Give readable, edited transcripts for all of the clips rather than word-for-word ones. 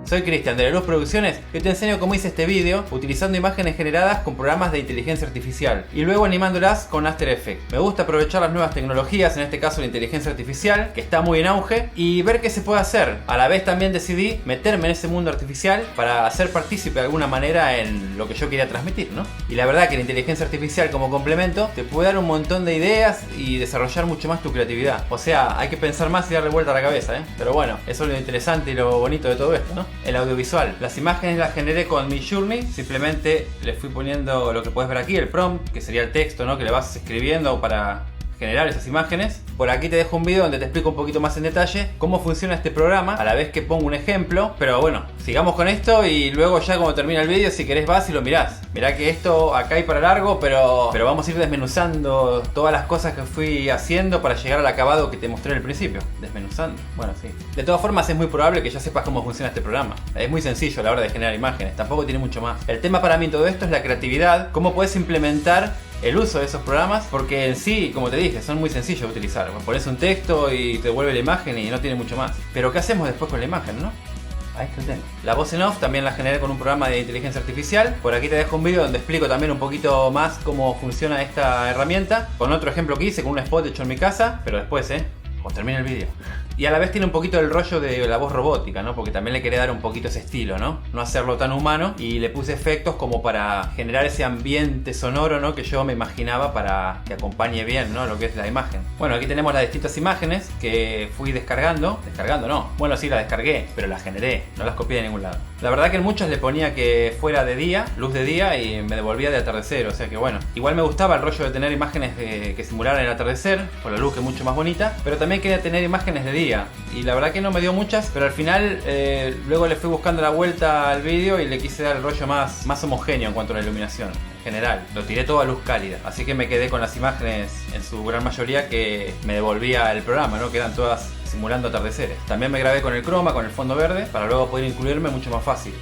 Soy Cristian de La Luz Producciones y te enseño cómo hice este vídeo utilizando imágenes generadas con programas de inteligencia artificial y luego animándolas con After Effects. Me gusta aprovechar las nuevas tecnologías, en este caso la inteligencia artificial, que está muy en auge, y ver qué se puede hacer. A la vez también decidí meterme en ese mundo artificial para ser partícipe de alguna manera en lo que yo quería transmitir, ¿no? Y la verdad que la inteligencia artificial como complemento te puede dar un montón de ideas y desarrollar mucho más tu creatividad. O sea, hay que pensar más y darle vuelta a la cabeza, ¿eh? Pero bueno, eso es lo interesante y lo bonito de todo esto, ¿no? El audiovisual. Las imágenes las generé con Midjourney. Simplemente le fui poniendo lo que puedes ver aquí, el prompt, que sería el texto, ¿no? Que le vas escribiendo para generar esas imágenes. Por aquí te dejo un video donde te explico un poquito más en detalle cómo funciona este programa, a la vez que pongo un ejemplo. Pero bueno, sigamos con esto y luego ya cuando termina el vídeo, si querés vas y lo mirás. Mirá que esto acá hay para largo, pero vamos a ir desmenuzando todas las cosas que fui haciendo para llegar al acabado que te mostré al principio. Desmenuzando, bueno, sí. De todas formas es muy probable que ya sepas cómo funciona este programa. Es muy sencillo a la hora de generar imágenes, tampoco tiene mucho más. El tema para mí en todo esto es la creatividad, cómo puedes implementar el uso de esos programas, porque en sí, como te dije, son muy sencillos de utilizar. Pones un texto y te devuelve la imagen y no tiene mucho más. Pero ¿qué hacemos después con la imagen, no? Ahí está el tema. La voz en off también la generé con un programa de inteligencia artificial. Por aquí te dejo un video donde explico también un poquito más cómo funciona esta herramienta, con otro ejemplo que hice con un spot hecho en mi casa, pero después, cuando termine el vídeo. Y a la vez tiene un poquito el rollo de la voz robótica, ¿no? Porque también le quería dar un poquito ese estilo, ¿no? No hacerlo tan humano, y le puse efectos como para generar ese ambiente sonoro, ¿no? Que yo me imaginaba para que acompañe bien, ¿no? Lo que es la imagen. Bueno, aquí tenemos las distintas imágenes que fui descargando. Descargando no. Bueno, sí, las descargué, pero las generé. No las copié de ningún lado. La verdad que en muchas le ponía que fuera de día, luz de día, y me devolvía de atardecer. O sea que bueno, igual me gustaba el rollo de tener imágenes que simularan el atardecer, por la luz que es mucho más bonita. Pero también quería tener imágenes de día. Y la verdad que no me dio muchas, pero al final luego le fui buscando la vuelta al vídeo y le quise dar el rollo más homogéneo en cuanto a la iluminación general. Lo tiré todo a luz cálida, así que me quedé con las imágenes en su gran mayoría que me devolvía el programa, ¿no? Quedan todas simulando atardeceres. También me grabé con el croma, con el fondo verde, para luego poder incluirme mucho más fácil.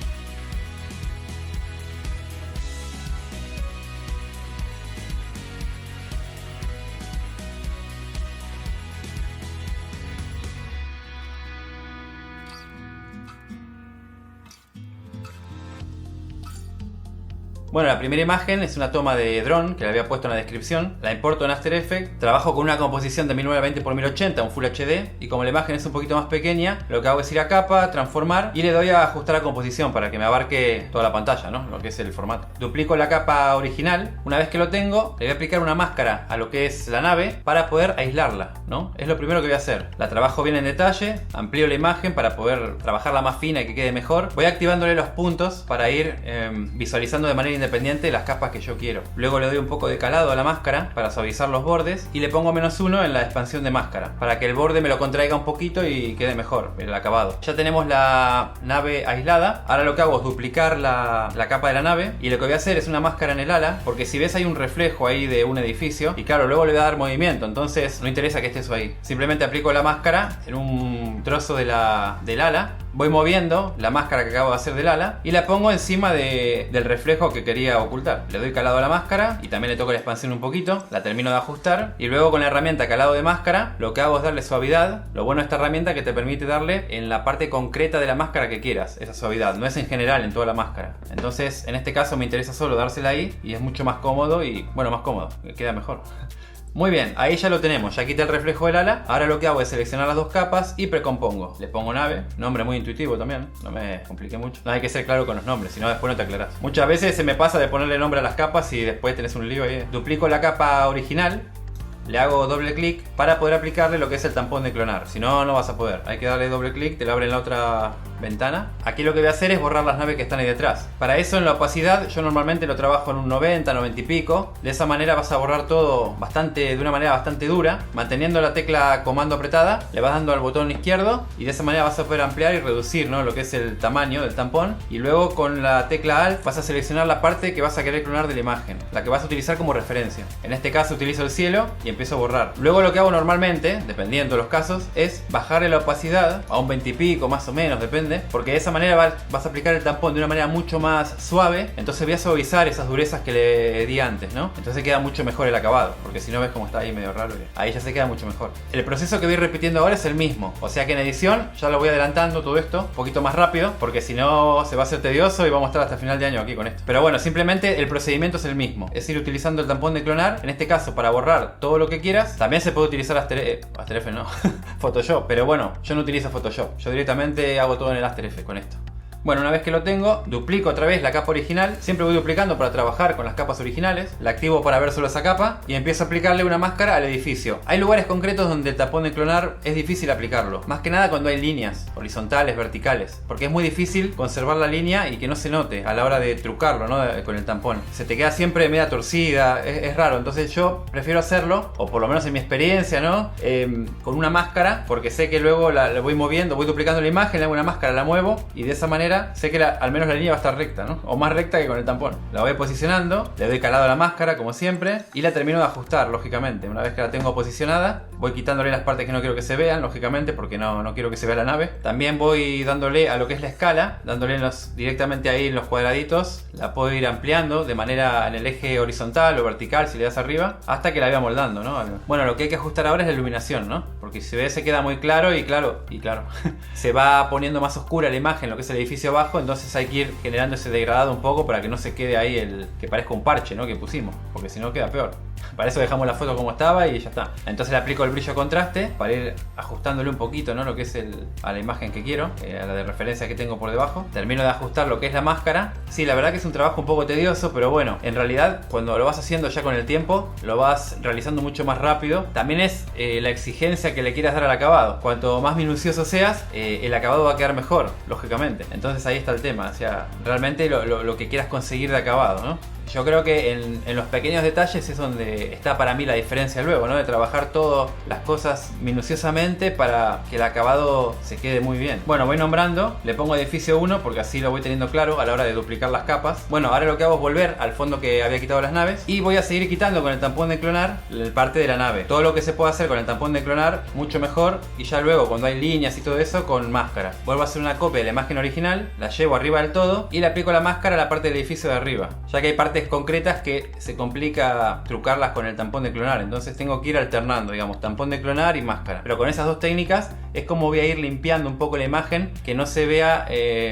Bueno, la primera imagen es una toma de dron que le había puesto en la descripción. La importo en After Effects. Trabajo con una composición de 1920x1080, un Full HD. Y como la imagen es un poquito más pequeña, lo que hago es ir a capa, transformar y le doy a ajustar la composición para que me abarque toda la pantalla, ¿no? Lo que es el formato. Duplico la capa original. Una vez que lo tengo, le voy a aplicar una máscara a lo que es la nave para poder aislarla, ¿no? Es lo primero que voy a hacer. La trabajo bien en detalle, amplío la imagen para poder trabajarla más fina y que quede mejor. Voy activándole los puntos para ir visualizando de manera independiente de las capas que yo quiero. Luego le doy un poco de calado a la máscara para suavizar los bordes y le pongo -1 en la expansión de máscara para que el borde me lo contraiga un poquito y quede mejor el acabado. Ya tenemos la nave aislada. Ahora lo que hago es duplicar la capa de la nave y lo que voy a hacer es una máscara en el ala, porque si ves hay un reflejo ahí de un edificio y claro, luego le voy a dar movimiento, entonces no interesa que esté eso ahí. Simplemente aplico la máscara en un trozo del ala, voy moviendo la máscara que acabo de hacer del ala y la pongo encima del reflejo que quería ocultar. Le doy calado a la máscara y también le toco la expansión un poquito, la termino de ajustar y luego con la herramienta calado de máscara lo que hago es darle suavidad. Lo bueno de esta herramienta es que te permite darle en la parte concreta de la máscara que quieras esa suavidad, no es en general en toda la máscara. Entonces en este caso me interesa solo dársela ahí y es mucho más cómodo y bueno, más cómodo, queda mejor. Muy bien, ahí ya lo tenemos, ya quité el reflejo del ala. Ahora lo que hago es seleccionar las dos capas y precompongo. Le pongo nave, nombre muy intuitivo también, no me compliqué mucho. No hay que ser claro con los nombres, si no después no te aclarás. Muchas veces se me pasa de ponerle nombre a las capas y después tenés un lío ahí. Duplico la capa original, le hago doble clic para poder aplicarle lo que es el tampón de clonar. Si no, no vas a poder. Hay que darle doble clic, te lo abre en la otra ventana. Aquí lo que voy a hacer es borrar las naves que están ahí detrás. Para eso en la opacidad yo normalmente lo trabajo en un 90, 90 y pico. De esa manera vas a borrar todo de una manera bastante dura. Manteniendo la tecla comando apretada, le vas dando al botón izquierdo y de esa manera vas a poder ampliar y reducir, ¿no? Lo que es el tamaño del tampón. Y luego con la tecla Alt vas a seleccionar la parte que vas a querer clonar de la imagen, la que vas a utilizar como referencia. En este caso utilizo el cielo y empiezo a borrar. Luego lo que hago normalmente, dependiendo de los casos, es bajarle la opacidad a un 20 y pico más o menos, depende entiende? Porque de esa manera vas a aplicar el tampón de una manera mucho más suave, entonces voy a suavizar esas durezas que le di antes, ¿no? Entonces queda mucho mejor el acabado, porque si no ves cómo está ahí medio raro, ahí ya se queda mucho mejor. El proceso que voy repitiendo ahora es el mismo, o sea que en edición ya lo voy adelantando todo esto un poquito más rápido, porque si no se va a hacer tedioso y vamos a estar hasta el final de año aquí con esto. Pero bueno, simplemente el procedimiento es el mismo, es ir utilizando el tampón de clonar, en este caso para borrar todo lo que quieras. También se puede utilizar After Effects, no, Photoshop, pero bueno, yo no utilizo Photoshop, yo directamente hago todo en el After Effects con esto. Bueno, una vez que lo tengo, duplico otra vez la capa original. Siempre voy duplicando para trabajar con las capas originales. La activo para ver solo esa capa y empiezo a aplicarle una máscara al edificio. Hay lugares concretos donde el tampón de clonar es difícil aplicarlo. Más que nada cuando hay líneas horizontales, verticales. Porque es muy difícil conservar la línea y que no se note a la hora de trucarlo, ¿no? Con el tampón. Se te queda siempre media torcida, es raro. Entonces yo prefiero hacerlo, o por lo menos en mi experiencia, ¿no? Con una máscara, porque sé que luego la voy moviendo, voy duplicando la imagen, le hago una máscara, la muevo y de esa manera sé que al menos la línea va a estar recta, ¿no? O más recta que con el tampón. La voy posicionando, le doy calado a la máscara como siempre y la termino de ajustar, lógicamente. Una vez que la tengo posicionada, voy quitándole las partes que no quiero que se vean, lógicamente, porque no quiero que se vea la nave. También voy dándole a lo que es la escala, dándole directamente ahí en los cuadraditos. La puedo ir ampliando de manera en el eje horizontal o vertical si le das arriba, hasta que la vaya moldando, ¿no? Bueno, lo que hay que ajustar ahora es la iluminación, ¿no? Porque si se ve se queda muy claro y claro, se va poniendo más oscura la imagen, lo que es el edificio abajo, entonces hay que ir generando ese degradado un poco para que no se quede ahí que parezca un parche, ¿no? Que pusimos, porque si no queda peor. Para eso dejamos la foto como estaba y ya está. Entonces le aplico el brillo contraste para ir ajustándole un poquito, ¿no? Lo que es a la imagen que quiero, a la de referencia que tengo por debajo. Termino de ajustar lo que es la máscara. Sí, la verdad que es un trabajo un poco tedioso, pero bueno, en realidad cuando lo vas haciendo ya con el tiempo, lo vas realizando mucho más rápido. También es la exigencia que le quieras dar al acabado. Cuanto más minucioso seas, el acabado va a quedar mejor, lógicamente. Entonces ahí está el tema, o sea, realmente lo que quieras conseguir de acabado, ¿no? Yo creo que en los pequeños detalles es donde está para mí la diferencia luego, ¿no? De trabajar todas las cosas minuciosamente para que el acabado se quede muy bien. Bueno, voy nombrando, le pongo edificio 1 porque así lo voy teniendo claro a la hora de duplicar las capas. Bueno, ahora lo que hago es volver al fondo que había quitado las naves y voy a seguir quitando con el tampón de clonar el parte de la nave. Todo lo que se puede hacer con el tampón de clonar, mucho mejor, y ya luego cuando hay líneas y todo eso, con máscara. Vuelvo a hacer una copia de la imagen original, la llevo arriba del todo y le aplico la máscara a la parte del edificio de arriba, ya que hay partes concretas que se complica trucarlas con el tampón de clonar, entonces tengo que ir alternando, digamos, tampón de clonar y máscara. Pero con esas dos técnicas es como voy a ir limpiando un poco la imagen, que no se vea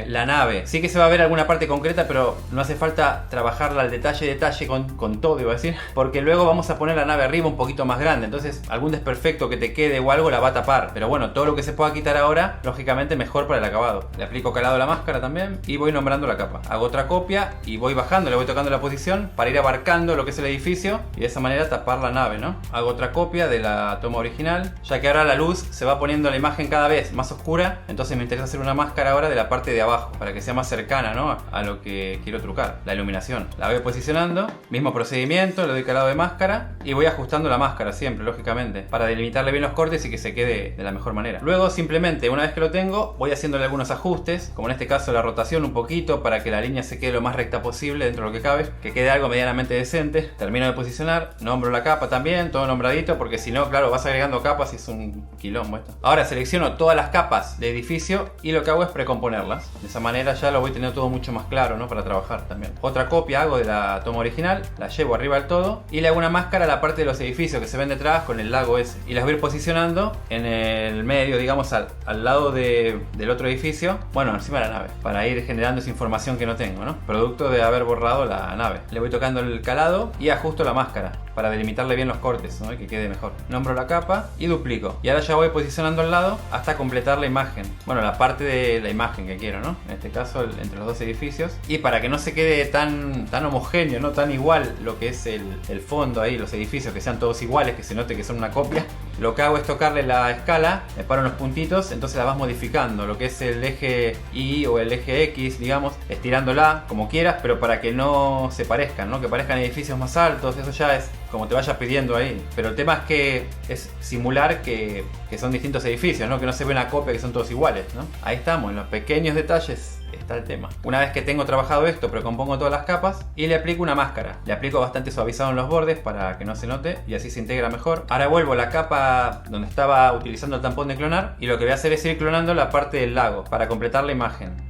la nave. Sí que se va a ver alguna parte concreta, pero no hace falta trabajarla al detalle con todo, iba a decir, porque luego vamos a poner la nave arriba un poquito más grande, entonces algún desperfecto que te quede o algo la va a tapar. Pero bueno, todo lo que se pueda quitar ahora, lógicamente mejor para el acabado. Le aplico calado a la máscara también y voy nombrando la capa. Hago otra copia y voy bajando, le voy tocando la posición para ir abarcando lo que es el edificio y de esa manera tapar la nave, ¿no? Hago otra copia de la toma original, ya que ahora la luz se va poniendo la imagen cada vez más oscura, entonces me interesa hacer una máscara ahora de la parte de abajo para que sea más cercana, ¿no? A lo que quiero trucar, la iluminación. La voy posicionando, mismo procedimiento, le doy calado de máscara y voy ajustando la máscara siempre, lógicamente, para delimitarle bien los cortes y que se quede de la mejor manera. Luego simplemente, una vez que lo tengo, voy haciéndole algunos ajustes, como en este caso la rotación un poquito para que la línea se quede lo más recta posible dentro de lo que cabe, que quede algo medianamente decente. Termino de posicionar, nombro la capa también, todo nombradito, porque si no, claro, vas agregando capas y es un quilombo esto. Ahora selecciono todas las capas de edificio y lo que hago es precomponerlas. De esa manera ya lo voy teniendo todo mucho más claro, ¿no? Para trabajar también. Otra copia hago de la toma original, la llevo arriba del todo y le hago una máscara a la parte de los edificios que se ven detrás con el lago ese. Y las voy a ir posicionando en el medio, digamos, al lado del otro edificio, bueno, encima de la nave, para ir generando esa información que no tengo, ¿no? Producto de haber borrado la nave. Le voy tocando el calado y ajusto la máscara para delimitarle bien los cortes, ¿no? Y que quede mejor. Nombro la capa y duplico. Y ahora ya voy posicionando al lado hasta completar la imagen. Bueno, la parte de la imagen que quiero, ¿no? En este caso, entre los dos edificios. Y para que no se quede tan homogéneo, no tan igual lo que es el fondo ahí, los edificios, que sean todos iguales, que se note que son una copia, lo que hago es tocarle la escala, me paro unos puntitos, entonces la vas modificando, lo que es el eje Y o el eje X, digamos, estirándola como quieras, pero para que no se parezcan, ¿no? Que parezcan edificios más altos, eso ya es como te vayas pidiendo ahí. Pero el tema es que es simular que son distintos edificios, ¿no? Que no se ve una copia, que son todos iguales, ¿no? Ahí estamos, en los pequeños detalles está el tema. Una vez que tengo trabajado esto, precompongo todas las capas y le aplico una máscara. Le aplico bastante suavizado en los bordes para que no se note y así se integra mejor. Ahora vuelvo a la capa donde estaba utilizando el tampón de clonar y lo que voy a hacer es ir clonando la parte del lago para completar la imagen.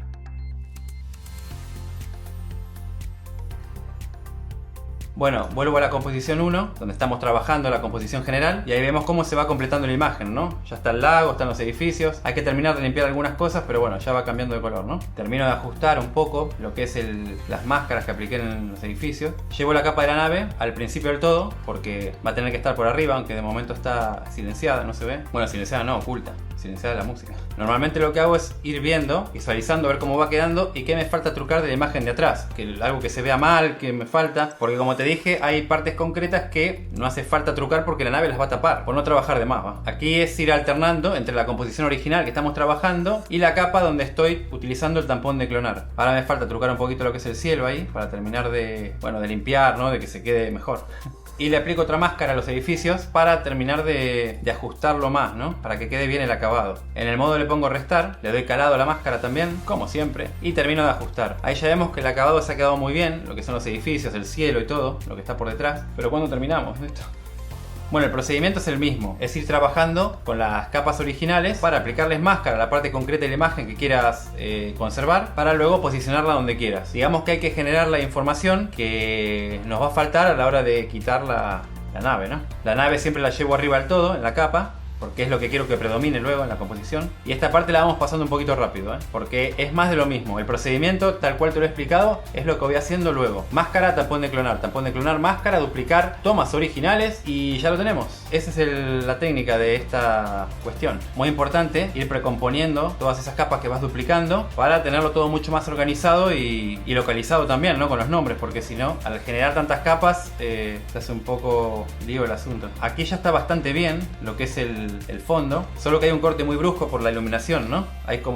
Bueno, vuelvo a la composición 1, donde estamos trabajando la composición general, y ahí vemos cómo se va completando la imagen, ¿no? Ya está el lago, están los edificios, hay que terminar de limpiar algunas cosas, pero bueno, ya va cambiando de color, ¿no? Termino de ajustar un poco lo que es las máscaras que apliqué en los edificios. Llevo la capa de la nave al principio del todo, porque va a tener que estar por arriba, aunque de momento está silenciada, no se ve. Bueno, silenciada no, oculta. Silenciada la música. Normalmente lo que hago es ir viendo, visualizando, ver cómo va quedando y qué me falta trucar de la imagen de atrás. Algo que se vea mal, que me falta. Porque como te dije, hay partes concretas que no hace falta trucar porque la nave las va a tapar, por no trabajar de más, ¿va? Aquí es ir alternando entre la composición original que estamos trabajando y la capa donde estoy utilizando el tampón de clonar. Ahora me falta trucar un poquito lo que es el cielo ahí, para terminar de limpiar, ¿no? De que se quede mejor. Y le aplico otra máscara a los edificios para terminar de ajustarlo más, ¿no? Para que quede bien el acabado. En el modo le pongo restar, le doy calado a la máscara también, como siempre, y termino de ajustar. Ahí ya vemos que el acabado se ha quedado muy bien, lo que son los edificios, el cielo y todo, lo que está por detrás. Pero ¿cuándo terminamos esto? Bueno, el procedimiento es el mismo, es ir trabajando con las capas originales para aplicarles máscara a la parte concreta de la imagen que quieras conservar, para luego posicionarla donde quieras. Digamos que hay que generar la información que nos va a faltar a la hora de quitar la nave, ¿no? La nave siempre la llevo arriba del todo, en la capa, porque es lo que quiero que predomine luego en la composición. Y esta parte la vamos pasando un poquito rápido, porque es más de lo mismo. El procedimiento, tal cual te lo he explicado, es lo que voy haciendo luego. Máscara, tampón de clonar, máscara, duplicar, tomas originales y ya lo tenemos. Esa es la técnica de esta cuestión. Muy importante ir precomponiendo todas esas capas que vas duplicando para tenerlo todo mucho más organizado y localizado también, ¿no? Con los nombres, porque si no, al generar tantas capas, se hace un poco lío el asunto. Aquí ya está bastante bien lo que es el fondo, solo que hay un corte muy brusco por la iluminación, ¿no?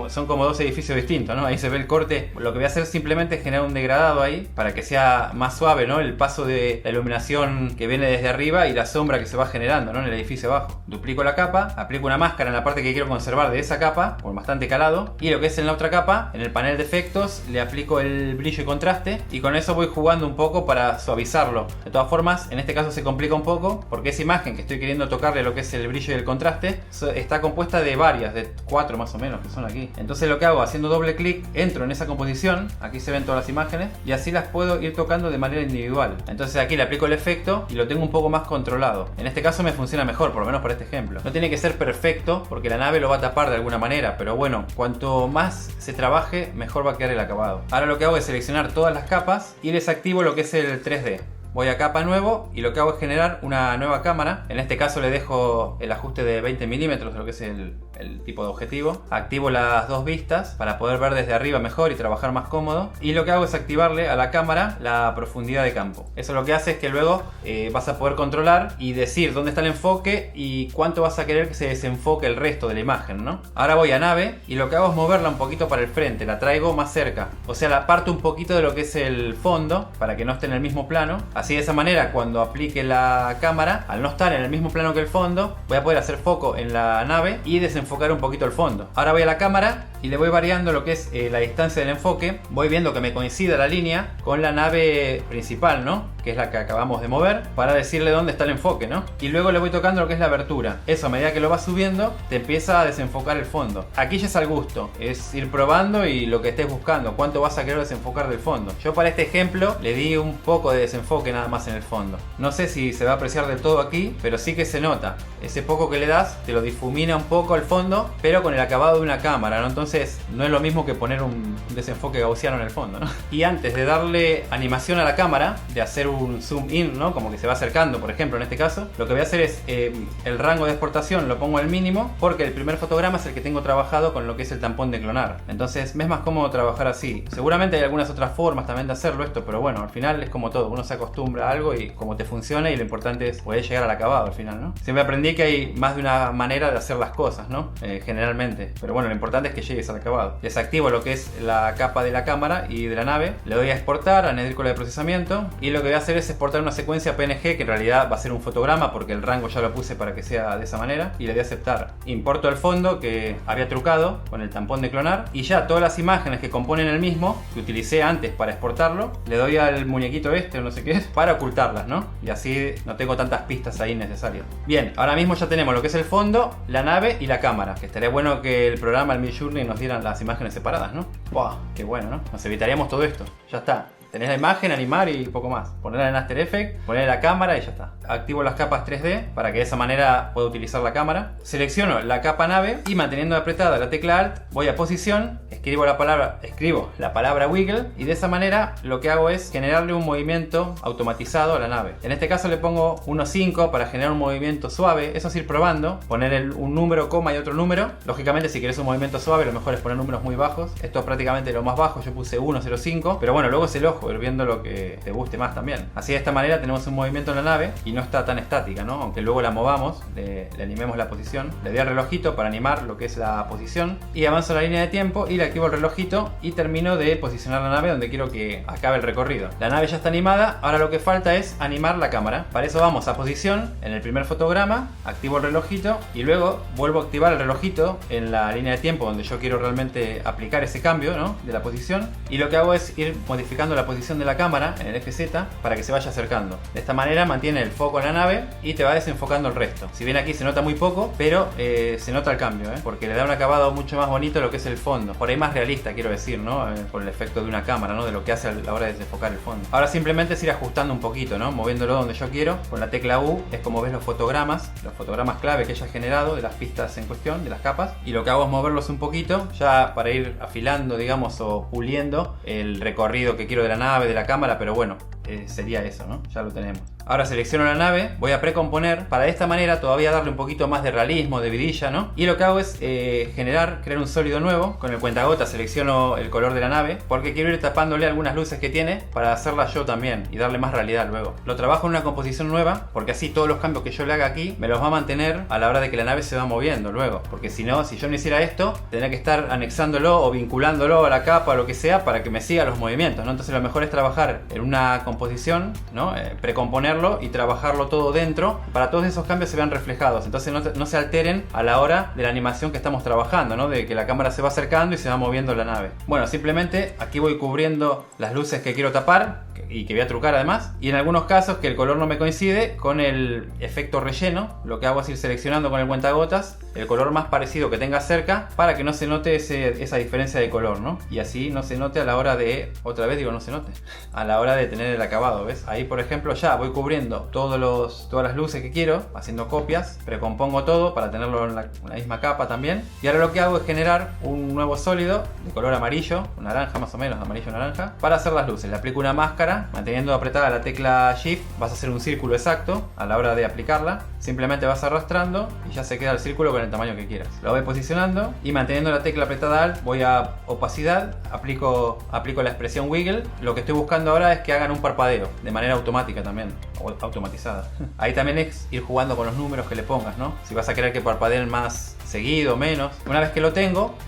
Son como dos edificios distintos, ¿no? Ahí se ve el corte. Lo que voy a hacer simplemente es generar un degradado ahí para que sea más suave, ¿no? El paso de la iluminación que viene desde arriba y la sombra que se va generando, ¿no? En el edificio abajo. Duplico la capa, aplico una máscara en la parte que quiero conservar de esa capa, con bastante calado, y lo que es en la otra capa, en el panel de efectos, le aplico el brillo y contraste, y con eso voy jugando un poco para suavizarlo. De todas formas, en este caso se complica un poco, porque esa imagen que estoy queriendo tocarle lo que es el brillo y el contraste está compuesta de varias, de 4 más o menos que son aquí. Entonces lo que hago, haciendo doble clic, entro en esa composición, aquí se ven todas las imágenes y así las puedo ir tocando de manera individual. Entonces aquí le aplico el efecto y lo tengo un poco más controlado. En este caso me funciona mejor, por lo menos para este ejemplo. No tiene que ser perfecto porque la nave lo va a tapar de alguna manera, pero bueno, cuanto más se trabaje, mejor va a quedar el acabado. Ahora lo que hago es seleccionar todas las capas y les activo lo que es el 3D. Voy a capa nuevo y lo que hago es generar una nueva cámara. En este caso le dejo el ajuste de 20 milímetros, lo que es el tipo de objetivo. Activo las dos vistas para poder ver desde arriba mejor y trabajar más cómodo. Y lo que hago es activarle a la cámara la profundidad de campo. Eso lo que hace es que luego vas a poder controlar y decir dónde está el enfoque y cuánto vas a querer que se desenfoque el resto de la imagen, ¿no? Ahora voy a nave y lo que hago es moverla un poquito para el frente. La traigo más cerca. O sea, la aparto un poquito de lo que es el fondo para que no esté en el mismo plano. Así de esa manera, cuando aplique la cámara, al no estar en el mismo plano que el fondo, voy a poder hacer foco en la nave y desenfocar un poquito el fondo. Ahora voy a la cámara y le voy variando lo que es la distancia del enfoque. Voy viendo que me coincida la línea con la nave principal, ¿no? Que es la que acabamos de mover, para decirle dónde está el enfoque, ¿no? Y luego le voy tocando lo que es la abertura. Eso, a medida que lo vas subiendo, te empieza a desenfocar el fondo. Aquí ya es al gusto, es ir probando y lo que estés buscando, cuánto vas a querer desenfocar del fondo. Yo para este ejemplo le di un poco de desenfoque nada más en el fondo. No sé si se va a apreciar del todo aquí, pero sí que se nota. Ese poco que le das te lo difumina un poco al fondo, pero con el acabado de una cámara, ¿no? Entonces no es lo mismo que poner un desenfoque gaussiano en el fondo, ¿no? Y antes de darle animación a la cámara, de hacer un zoom in, ¿no? Como que se va acercando, por ejemplo, en este caso, lo que voy a hacer es el rango de exportación lo pongo al mínimo, porque el primer fotograma es el que tengo trabajado con lo que es el tampón de clonar. Entonces me es más cómodo trabajar así. Seguramente hay algunas otras formas también de hacerlo esto, pero bueno, al final es como todo, uno se acostumbra a algo y como te funciona, y lo importante es poder llegar al acabado al final, ¿no? Siempre aprendí que hay más de una manera de hacer las cosas, ¿no? Generalmente. Pero bueno, lo importante es que llegues es el acabado. Desactivo lo que es la capa de la cámara y de la nave, le doy a exportar, añadir cola de procesamiento, y lo que voy a hacer es exportar una secuencia PNG que en realidad va a ser un fotograma porque el rango ya lo puse para que sea de esa manera, y le doy a aceptar. Importo el fondo que había trucado con el tampón de clonar, y ya todas las imágenes que componen el mismo, que utilicé antes para exportarlo, le doy al muñequito este o no sé qué para ocultarlas, ¿no? Y así no tengo tantas pistas ahí necesarias. Bien, ahora mismo ya tenemos lo que es el fondo, la nave y la cámara, que estaría bueno que el programa, el Midjourney, nos dieran las imágenes separadas, ¿no? ¡Wow! ¡Qué bueno!, ¿no? Nos evitaríamos todo esto. Ya está. Tenés la imagen, animar y poco más. Ponerla en After Effects, ponerle la cámara y ya está. Activo las capas 3D para que de esa manera pueda utilizar la cámara. Selecciono la capa nave y manteniendo apretada la tecla Alt, voy a posición, escribo la palabra wiggle, y de esa manera lo que hago es generarle un movimiento automatizado a la nave. En este caso le pongo 1.5 para generar un movimiento suave. Eso es ir probando, poner un número, coma y otro número. Lógicamente si querés un movimiento suave lo mejor es poner números muy bajos. Esto es prácticamente lo más bajo, yo puse 1.05, pero bueno, luego es el ojo, ir viendo lo que te guste más también. Así de esta manera tenemos un movimiento en la nave y no está tan estática, ¿no? Aunque luego la movamos, le animemos la posición. Le doy al relojito para animar lo que es la posición y avanzo la línea de tiempo y le activo el relojito y termino de posicionar la nave donde quiero que acabe el recorrido. La nave ya está animada, ahora lo que falta es animar la cámara. Para eso vamos a posición en el primer fotograma, activo el relojito y luego vuelvo a activar el relojito en la línea de tiempo donde yo quiero realmente aplicar ese cambio, ¿no?, de la posición, y lo que hago es ir modificando la posición de la cámara en el eje Z para que se vaya acercando. De esta manera mantiene el foco en la nave y te va desenfocando el resto. Si bien aquí se nota muy poco, pero se nota el cambio, porque le da un acabado mucho más bonito a lo que es el fondo. Por ahí más realista, quiero decir, ¿no? Por el efecto de una cámara, ¿no?, de lo que hace a la hora de desenfocar el fondo. Ahora simplemente es ir ajustando un poquito, ¿no?, moviéndolo donde yo quiero. Con la tecla U es como ves los fotogramas clave que ella ha generado de las pistas en cuestión, de las capas. Y lo que hago es moverlos un poquito, ya para ir afilando, digamos, o puliendo el recorrido que quiero de la nave, de la cámara, pero bueno, sería eso, ¿no? Ya lo tenemos. Ahora selecciono la nave, voy a precomponer para de esta manera todavía darle un poquito más de realismo, de vidilla, ¿no? Y lo que hago es crear un sólido nuevo. Con el cuentagotas selecciono el color de la nave porque quiero ir tapándole algunas luces que tiene para hacerla yo también y darle más realidad luego. Lo trabajo en una composición nueva porque así todos los cambios que yo le haga aquí me los va a mantener a la hora de que la nave se va moviendo luego. Porque si no, si yo no hiciera esto, tendría que estar anexándolo o vinculándolo a la capa o lo que sea para que me siga los movimientos, ¿no? Entonces lo mejor es trabajar en una composición, ¿no? Precomponer y trabajarlo todo dentro para todos esos cambios se vean reflejados, entonces no se alteren a la hora de la animación que estamos trabajando, ¿no?, de que la cámara se va acercando y se va moviendo la nave. Bueno, simplemente aquí voy cubriendo las luces que quiero tapar y que voy a trucar además, y en algunos casos que el color no me coincide con el efecto relleno, lo que hago es ir seleccionando con el cuentagotas el color más parecido que tenga cerca para que no se note esa diferencia de color, ¿no? Y así no se note a la hora de, otra vez digo no se note, a la hora de tener el acabado, ¿ves? Ahí por ejemplo ya voy cubriendo todas las luces que quiero, haciendo copias, precompongo todo para tenerlo en la misma capa también, y ahora lo que hago es generar un nuevo sólido de color amarillo, naranja más o menos, amarillo naranja, para hacer las luces. Le aplico una máscara, manteniendo apretada la tecla Shift vas a hacer un círculo exacto a la hora de aplicarla, simplemente vas arrastrando y ya se queda el círculo con el tamaño que quieras. Lo voy posicionando y manteniendo la tecla apretada Alt voy a opacidad, aplico la expresión wiggle. Lo que estoy buscando ahora es que hagan un parpadeo de manera automática también, o automatizada. Ahí también es ir jugando con los números que le pongas, ¿no? Si vas a querer que parpadeen más seguido, menos. Una vez que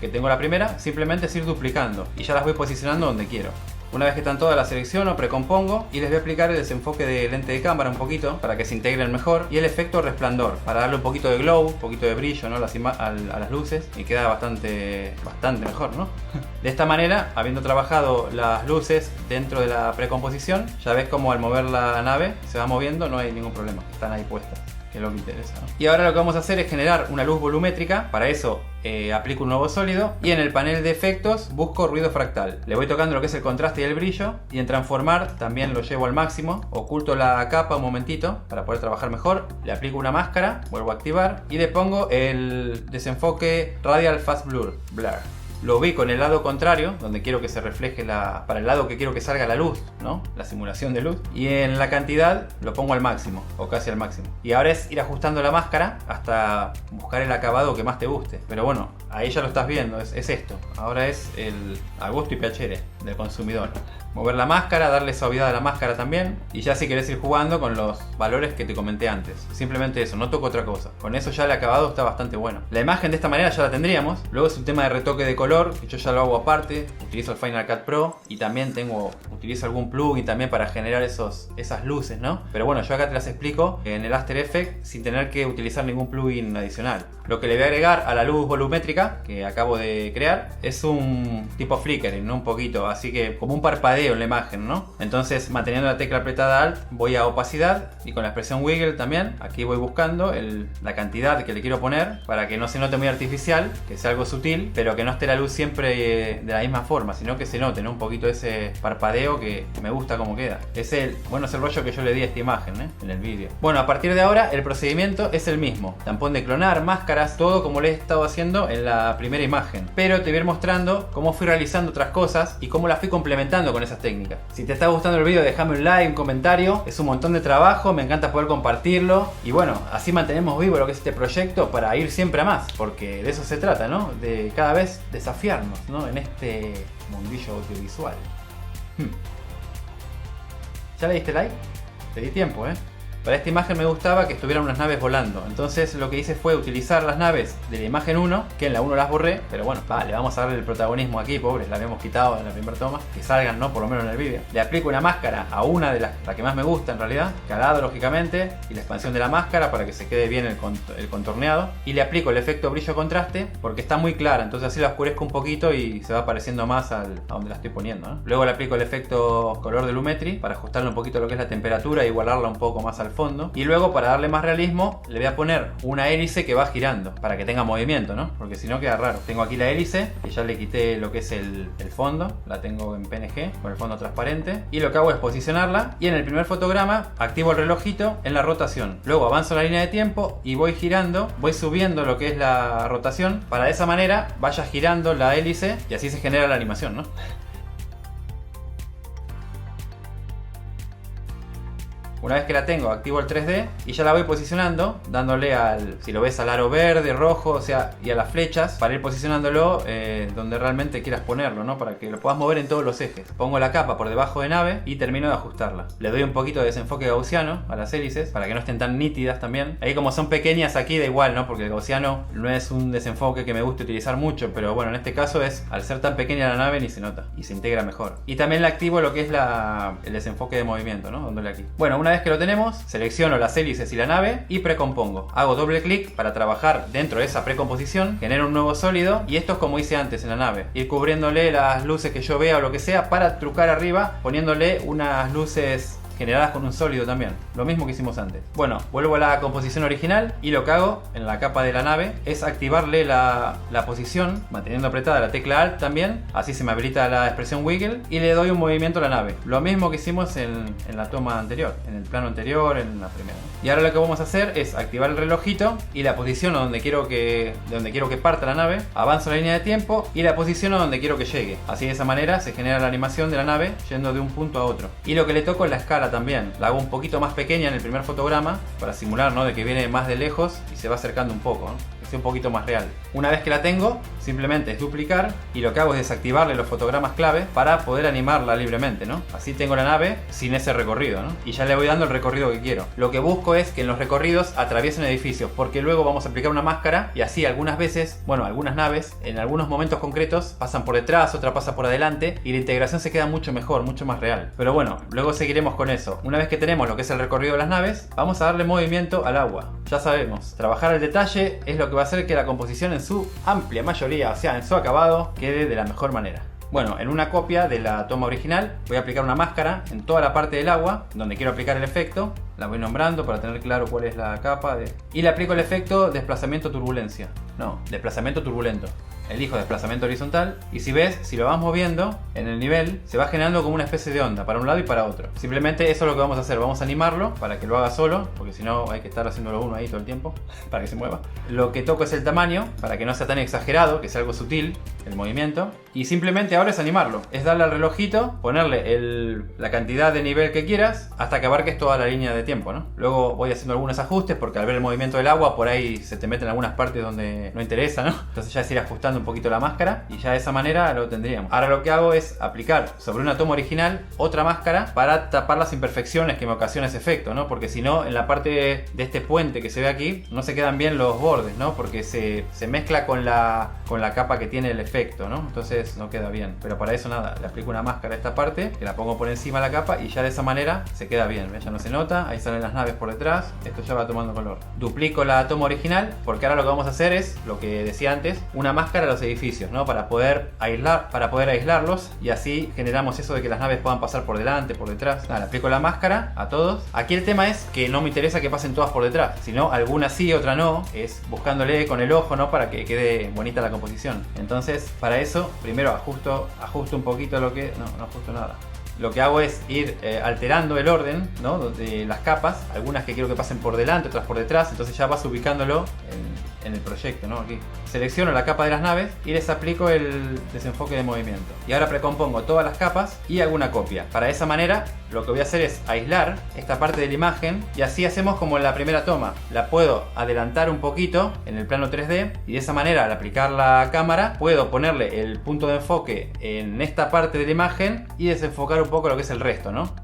tengo la primera, simplemente es ir duplicando y ya las voy posicionando donde quiero. Una vez que están todas las selecciono, precompongo y les voy a aplicar el desenfoque de lente de cámara un poquito para que se integren mejor, y el efecto resplandor para darle un poquito de glow, un poquito de brillo, ¿no?, a las luces, y queda bastante mejor, ¿no? De esta manera, habiendo trabajado las luces dentro de la precomposición, ya ves como al mover la nave se va moviendo, no hay ningún problema, están ahí puestas, que es lo que interesa, ¿no? Y ahora lo que vamos a hacer es generar una luz volumétrica. Para eso aplico un nuevo sólido y en el panel de efectos busco ruido fractal. Le voy tocando lo que es el contraste y el brillo, y en transformar también lo llevo al máximo. Oculto la capa un momentito para poder trabajar mejor. Le aplico una máscara, vuelvo a activar y le pongo el desenfoque Radial Fast Blur. Lo ubico en el lado contrario, donde quiero que se refleje para el lado que quiero que salga la luz, ¿no?, la simulación de luz. Y en la cantidad lo pongo al máximo, o casi al máximo. Y ahora es ir ajustando la máscara hasta buscar el acabado que más te guste. Pero bueno, ahí ya lo estás viendo, es esto. Ahora es a gusto y piacere del consumidor. mover la máscara, darle suavidad a la máscara también. Y ya si querés ir jugando con los valores que te comenté antes. Simplemente eso, no toco otra cosa. Con eso ya el acabado está bastante bueno. La imagen de esta manera ya la tendríamos. Luego es un tema de retoque de color, que yo ya lo hago aparte. Utilizo el Final Cut Pro y también utilizo algún plugin también para generar esas luces, ¿no? Pero bueno, yo acá te las explico en el After Effects sin tener que utilizar ningún plugin adicional. Lo que le voy a agregar a la luz volumétrica que acabo de crear es un tipo flickering, ¿no? Un poquito, así que como un parpadeo en la imagen, ¿no? Entonces, manteniendo la tecla apretada Alt, voy a opacidad y con la expresión wiggle también, aquí voy buscando la cantidad que le quiero poner para que no se note muy artificial, que sea algo sutil, pero que no esté la luz siempre de la misma forma, sino que se note, ¿no? Un poquito ese parpadeo que me gusta cómo queda. Es el rollo que yo le di a esta imagen, ¿eh? En el vídeo. Bueno, a partir de ahora el procedimiento es el mismo. Tampón de clonar, máscaras, todo como le he estado haciendo en la primera imagen. Pero te voy a ir mostrando cómo fui realizando otras cosas y cómo las fui complementando con esas técnicas. Si te está gustando el vídeo, déjame un like, un comentario. Es un montón de trabajo, me encanta poder compartirlo. Y bueno, así mantenemos vivo lo que es este proyecto para ir siempre a más. Porque de eso se trata, ¿no? De cada vez desafiarnos, ¿no? En este mundillo audiovisual. ¿Ya le diste like? Te di tiempo, ¿eh? Para esta imagen me gustaba que estuvieran unas naves volando. Entonces lo que hice fue utilizar las naves de la imagen 1, que en la 1 las borré, pero bueno, le vamos a darle el protagonismo aquí, pobres, la habíamos quitado en la primera toma, que salgan, ¿no? Por lo menos en el vídeo. Le aplico una máscara a una de la que más me gusta en realidad, calado lógicamente, y la expansión de la máscara para que se quede bien el contorneado. Y le aplico el efecto brillo contraste, porque está muy clara, entonces así la oscurezco un poquito y se va pareciendo más a donde la estoy poniendo, ¿no? Luego le aplico el efecto color de Lumetri para ajustarle un poquito lo que es la temperatura e igualarla un poco más al fondo. Y luego, para darle más realismo, le voy a poner una hélice que va girando para que tenga movimiento, ¿no? Porque si no queda raro. Tengo aquí la hélice, que ya le quité lo que es el fondo, la tengo en PNG con el fondo transparente, y lo que hago es posicionarla y en el primer fotograma activo el relojito en la rotación. Luego avanzo la línea de tiempo y voy girando, voy subiendo lo que es la rotación para de esa manera vaya girando la hélice y así se genera la animación, ¿no? Una vez que la tengo, activo el 3D y ya la voy posicionando, dándole si lo ves, al aro verde, rojo, o sea, y a las flechas, para ir posicionándolo donde realmente quieras ponerlo, ¿no? Para que lo puedas mover en todos los ejes. Pongo la capa por debajo de nave y termino de ajustarla. Le doy un poquito de desenfoque gaussiano a las hélices, para que no estén tan nítidas también. Ahí como son pequeñas aquí da igual, ¿no? Porque el gaussiano no es un desenfoque que me guste utilizar mucho, pero bueno, en este caso al ser tan pequeña la nave ni se nota y se integra mejor. Y también le activo lo que es el desenfoque de movimiento, ¿no? Dándole aquí. Bueno, una vez que lo tenemos, selecciono las hélices y la nave y precompongo. Hago doble clic para trabajar dentro de esa precomposición, genero un nuevo sólido y esto es como hice antes en la nave. Ir cubriéndole las luces que yo vea o lo que sea para trucar arriba, poniéndole unas luces generadas con un sólido también, lo mismo que hicimos antes. Bueno, vuelvo a la composición original y lo que hago en la capa de la nave es activarle la posición, manteniendo apretada la tecla Alt también, así se me habilita la expresión wiggle y le doy un movimiento a la nave, lo mismo que hicimos en la toma anterior, en el plano anterior, en la primera. Y ahora lo que vamos a hacer es activar el relojito y la posición donde quiero que parta la nave, avanzo la línea de tiempo y la posición donde quiero que llegue. Así de esa manera se genera la animación de la nave yendo de un punto a otro. Y lo que le toco es la escala también, la hago un poquito más pequeña en el primer fotograma para simular, ¿no? De que viene más de lejos y se va acercando un poco, ¿no? Que sea un poquito más real. Una vez que la tengo, simplemente es duplicar y lo que hago es desactivarle los fotogramas clave para poder animarla libremente, ¿no? Así tengo la nave sin ese recorrido, ¿no? Y ya le voy dando el recorrido que quiero. Lo que busco es que en los recorridos atraviesen edificios, porque luego vamos a aplicar una máscara y así algunas veces, bueno, algunas naves en algunos momentos concretos pasan por detrás, otra pasa por adelante y la integración se queda mucho mejor, mucho más real. Pero bueno, luego seguiremos con eso. Una vez que tenemos lo que es el recorrido de las naves, vamos a darle movimiento al agua. Ya sabemos, trabajar el detalle es lo que va a hacer que la composición en su amplia mayoría, o sea, en su acabado, quede de la mejor manera. Bueno, en una copia de la toma original voy a aplicar una máscara en toda la parte del agua donde quiero aplicar el efecto. La voy nombrando para tener claro cuál es la capa y le aplico el efecto desplazamiento turbulencia. No, desplazamiento turbulento. Elijo desplazamiento horizontal y si ves, si lo vas moviendo en el nivel, se va generando como una especie de onda para un lado y para otro. Simplemente eso es lo que vamos a hacer, vamos a animarlo para que lo haga solo, porque si no hay que estar haciéndolo uno ahí todo el tiempo para que se mueva. Lo que toco es el tamaño, para que no sea tan exagerado, que sea algo sutil el movimiento. Y simplemente ahora es animarlo, es darle al relojito, ponerle la cantidad de nivel que quieras hasta que abarques toda la línea de tiempo, ¿no? Luego voy haciendo algunos ajustes porque al ver el movimiento del agua por ahí se te meten algunas partes donde no interesa, ¿no? Entonces ya es ir ajustando un poquito la máscara y ya de esa manera lo tendríamos. Ahora lo que hago es aplicar sobre una toma original otra máscara para tapar las imperfecciones que me ocasiona ese efecto, ¿no? Porque si no, en la parte de este puente que se ve aquí, no se quedan bien los bordes, ¿no? Porque se mezcla con la capa que tiene el efecto, ¿no? Entonces no queda bien. Pero para eso nada, le aplico una máscara a esta parte, que la pongo por encima de la capa y ya de esa manera se queda bien. Ya no se nota, ahí salen las naves por detrás, esto ya va tomando color. Duplico la toma original, porque ahora lo que vamos a hacer es, lo que decía antes, una máscara a los edificios, ¿no? Para poder aislarlos y así generamos eso de que las naves puedan pasar por delante, por detrás. Nada, le aplico la máscara a todos. Aquí el tema es que no me interesa que pasen todas por detrás, sino alguna sí, otra no, es buscándole con el ojo, ¿no? Para que quede bonita la composición. Entonces, para eso, primero ajusto un poquito lo que... No ajusto nada. Lo que hago es ir alterando el orden, ¿no? De las capas, algunas que quiero que pasen por delante, otras por detrás, entonces ya vas ubicándolo en el proyecto, ¿no? Aquí selecciono la capa de las naves y les aplico el desenfoque de movimiento. Y ahora precompongo todas las capas y hago una copia. Para esa manera, lo que voy a hacer es aislar esta parte de la imagen y así hacemos como en la primera toma. La puedo adelantar un poquito en el plano 3D y de esa manera, al aplicar la cámara, puedo ponerle el punto de enfoque en esta parte de la imagen y desenfocar un poco lo que es el resto, ¿no?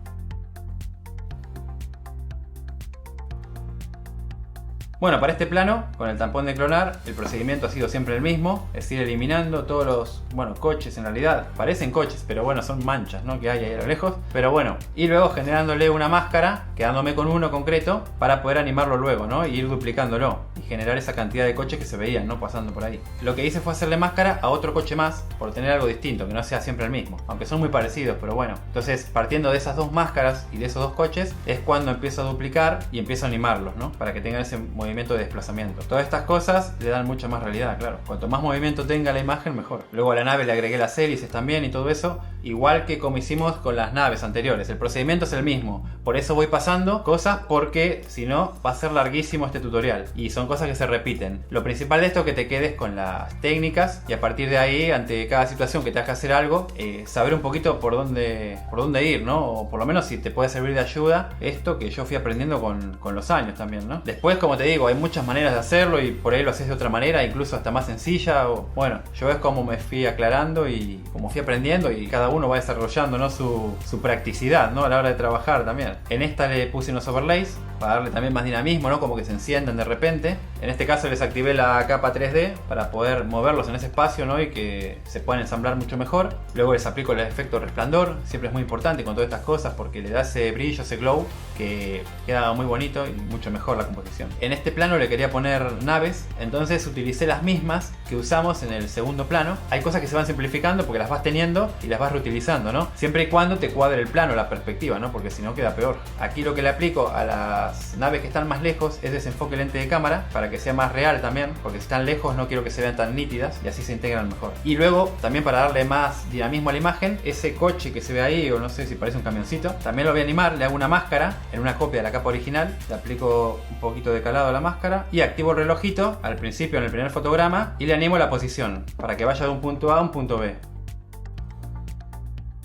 Bueno, para este plano, con el tampón de clonar, el procedimiento ha sido siempre el mismo, es ir eliminando todos los, coches en realidad, parecen coches, pero bueno, son manchas, ¿no? Que hay ahí a lo lejos, pero bueno, y luego generándole una máscara, quedándome con uno concreto, para poder animarlo luego, ¿no? Y ir duplicándolo, y generar esa cantidad de coches que se veían, ¿no? Pasando por ahí. Lo que hice fue hacerle máscara a otro coche más, por tener algo distinto, que no sea siempre el mismo, aunque son muy parecidos, pero bueno. Entonces, partiendo de esas dos máscaras y de esos dos coches, es cuando empiezo a duplicar y empiezo a animarlos, ¿no? Para que tengan ese movimiento de desplazamiento. Todas estas cosas le dan mucha más realidad, claro. Cuanto más movimiento tenga la imagen, mejor. Luego a la nave le agregué las hélices también y todo eso, igual que como hicimos con las naves anteriores. El procedimiento es el mismo. Por eso voy pasando cosas, porque si no va a ser larguísimo este tutorial. Y son cosas que se repiten. Lo principal de esto es que te quedes con las técnicas y a partir de ahí, ante cada situación que te haga hacer algo, saber un poquito por dónde ir, ¿no? O por lo menos si te puede servir de ayuda esto que yo fui aprendiendo con los años también, ¿no? Después, como te digo, hay muchas maneras de hacerlo y por ahí lo haces de otra manera, incluso hasta más sencilla. Bueno, yo es como me fui aclarando y como fui aprendiendo y cada uno va desarrollando, ¿no? su practicidad, ¿no? A la hora de trabajar también. En esta le puse unos overlays para darle también más dinamismo, ¿no? Como que se enciendan de repente. En este caso les activé la capa 3D para poder moverlos en ese espacio, ¿no? Y que se puedan ensamblar mucho mejor. Luego les aplico el efecto resplandor, siempre es muy importante con todas estas cosas porque le da ese brillo, ese glow que queda muy bonito y mucho mejor la composición. En este plano le quería poner naves, entonces utilicé las mismas que usamos en el segundo plano. Hay cosas que se van simplificando porque las vas teniendo y las vas reutilizando, ¿no? Siempre y cuando te cuadre el plano, la perspectiva, ¿no? Porque si no queda peor. Aquí lo que le aplico a las naves que están más lejos es desenfoque lente de cámara para que sea más real también, porque si están lejos no quiero que se vean tan nítidas y así se integran mejor. Y luego también para darle más dinamismo a la imagen, ese coche que se ve ahí, o no sé si parece un camioncito, también lo voy a animar, le hago una máscara en una copia de la capa original, le aplico un poquito de calado a la máscara y activo el relojito al principio en el primer fotograma y le animo la posición para que vaya de un punto A a un punto B.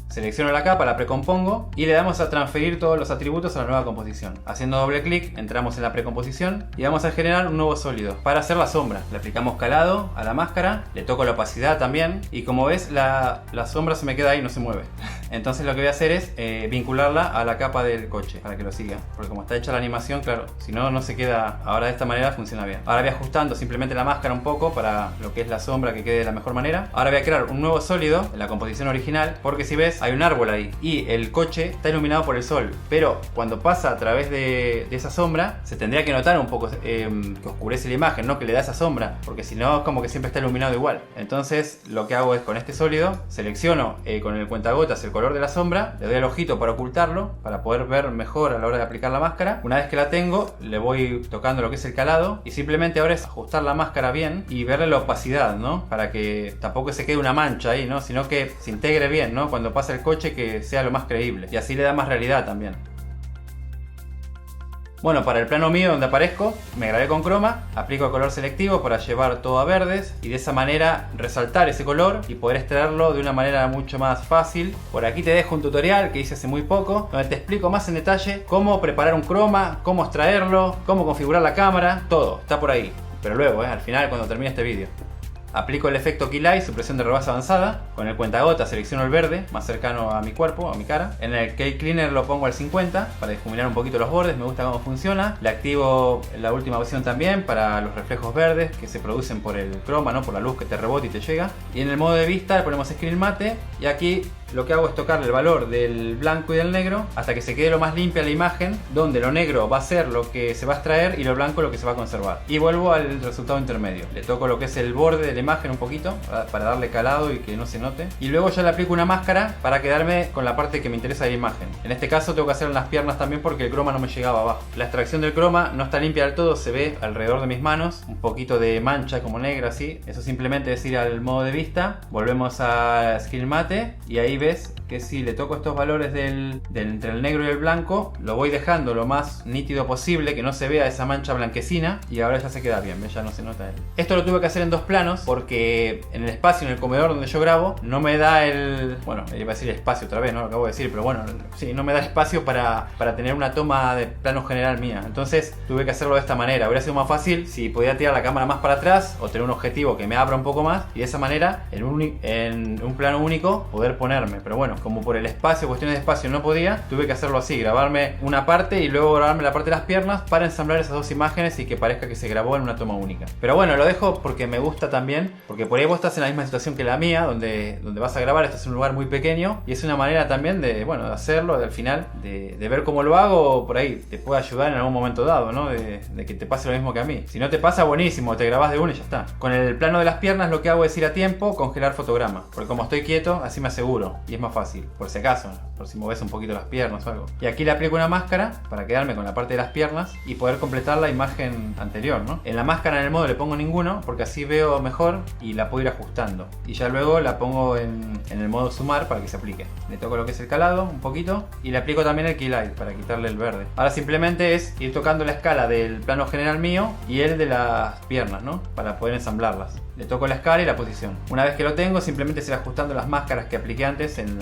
Selecciono la capa, la precompongo y le damos a transferir todos los atributos a la nueva composición. Haciendo doble clic entramos en la precomposición y vamos a generar un nuevo sólido. Para hacer la sombra le aplicamos calado a la máscara, le toco la opacidad también y como ves la sombra se me queda ahí, no se mueve. Entonces lo que voy a hacer es vincularla a la capa del coche para que lo siga. Porque como está hecha la animación, claro, si no, no se queda. Ahora de esta manera funciona bien. Ahora voy ajustando simplemente la máscara un poco para lo que es la sombra que quede de la mejor manera. Ahora voy a crear un nuevo sólido en la composición original porque si ves hay un árbol ahí y el coche está iluminado por el sol, pero cuando pasa a través de esa sombra se tendría que notar un poco que oscurece la imagen, ¿no? Que le da esa sombra, porque si no es como que siempre está iluminado igual. Entonces lo que hago es con este sólido selecciono con el cuentagotas el color de la sombra, le doy al ojito para ocultarlo, para poder ver mejor a la hora de aplicar la máscara. Una vez que la tengo le voy tocando lo que es el calado y simplemente ahora es ajustar la máscara bien y verle la opacidad, ¿no? Para que tampoco se quede una mancha ahí, ¿no? Sino que se integre bien, ¿no? Cuando pasa el coche, que sea lo más creíble y así le da más realidad también. Bueno, para el plano mío donde aparezco, me grabé con croma, aplico color selectivo para llevar todo a verdes y de esa manera resaltar ese color y poder extraerlo de una manera mucho más fácil. Por aquí te dejo un tutorial que hice hace muy poco, donde te explico más en detalle cómo preparar un croma, cómo extraerlo, cómo configurar la cámara, todo, está por ahí. Pero luego, al final, cuando termine este vídeo. Aplico el efecto Key Light, supresión de rebase avanzada. Con el cuentagotas selecciono el verde, más cercano a mi cuerpo, a mi cara. En el Key Cleaner lo pongo al 50 para difuminar un poquito los bordes, me gusta cómo funciona. Le activo la última opción también para los reflejos verdes que se producen por el croma, ¿no? Por la luz que te rebota y te llega. Y en el modo de vista le ponemos Screen Mate y aquí lo que hago es tocarle el valor del blanco y del negro hasta que se quede lo más limpia la imagen, donde lo negro va a ser lo que se va a extraer y lo blanco lo que se va a conservar. Y vuelvo al resultado intermedio. Le toco lo que es el borde de la imagen un poquito para darle calado y que no se note. Y luego ya le aplico una máscara para quedarme con la parte que me interesa de la imagen. En este caso tengo que hacer en las piernas también porque el croma no me llegaba abajo. La extracción del croma no está limpia del todo, se ve alrededor de mis manos un poquito de mancha como negra así. Eso simplemente es ir al modo de vista, volvemos a Screen Mate y ahí ves que si le toco estos valores entre el negro y el blanco, lo voy dejando lo más nítido posible, que no se vea esa mancha blanquecina, y ahora ya se queda bien, ¿ves? Ya no se nota. Esto lo tuve que hacer en dos planos porque en el espacio, en el comedor donde yo grabo, no me da bueno, iba a decir espacio otra vez, no lo acabo de decir, pero bueno, sí, no me da espacio para tener una toma de plano general mía. Entonces tuve que hacerlo de esta manera. Hubiera sido más fácil si podía tirar la cámara más para atrás o tener un objetivo que me abra un poco más y de esa manera en un plano único poder ponerme, pero bueno, como por el espacio, cuestiones de espacio no podía, tuve que hacerlo así, grabarme una parte y luego grabarme la parte de las piernas para ensamblar esas dos imágenes y que parezca que se grabó en una toma única. Pero bueno, lo dejo porque me gusta también, porque por ahí vos estás en la misma situación que la mía, donde vas a grabar, estás en un lugar muy pequeño y es una manera también de, bueno, de hacerlo, al final, de ver cómo lo hago, por ahí te puede ayudar en algún momento dado, ¿no? De que te pase lo mismo que a mí. Si no te pasa, buenísimo, te grabás de uno y ya está. Con el plano de las piernas lo que hago es ir a tiempo, congelar fotograma, porque como estoy quieto, así me aseguro y es más fácil. Por si acaso, por si moves un poquito las piernas o algo. Y aquí le aplico una máscara para quedarme con la parte de las piernas y poder completar la imagen anterior, ¿no? En la máscara en el modo le pongo ninguno porque así veo mejor y la puedo ir ajustando. Y ya luego la pongo en el modo sumar para que se aplique. Le toco lo que es el calado un poquito y le aplico también el Key Light para quitarle el verde. Ahora simplemente es ir tocando la escala del plano general mío y el de las piernas, ¿no? Para poder ensamblarlas. Le toco la escala y la posición. Una vez que lo tengo, simplemente se va ajustando las máscaras que apliqué antes en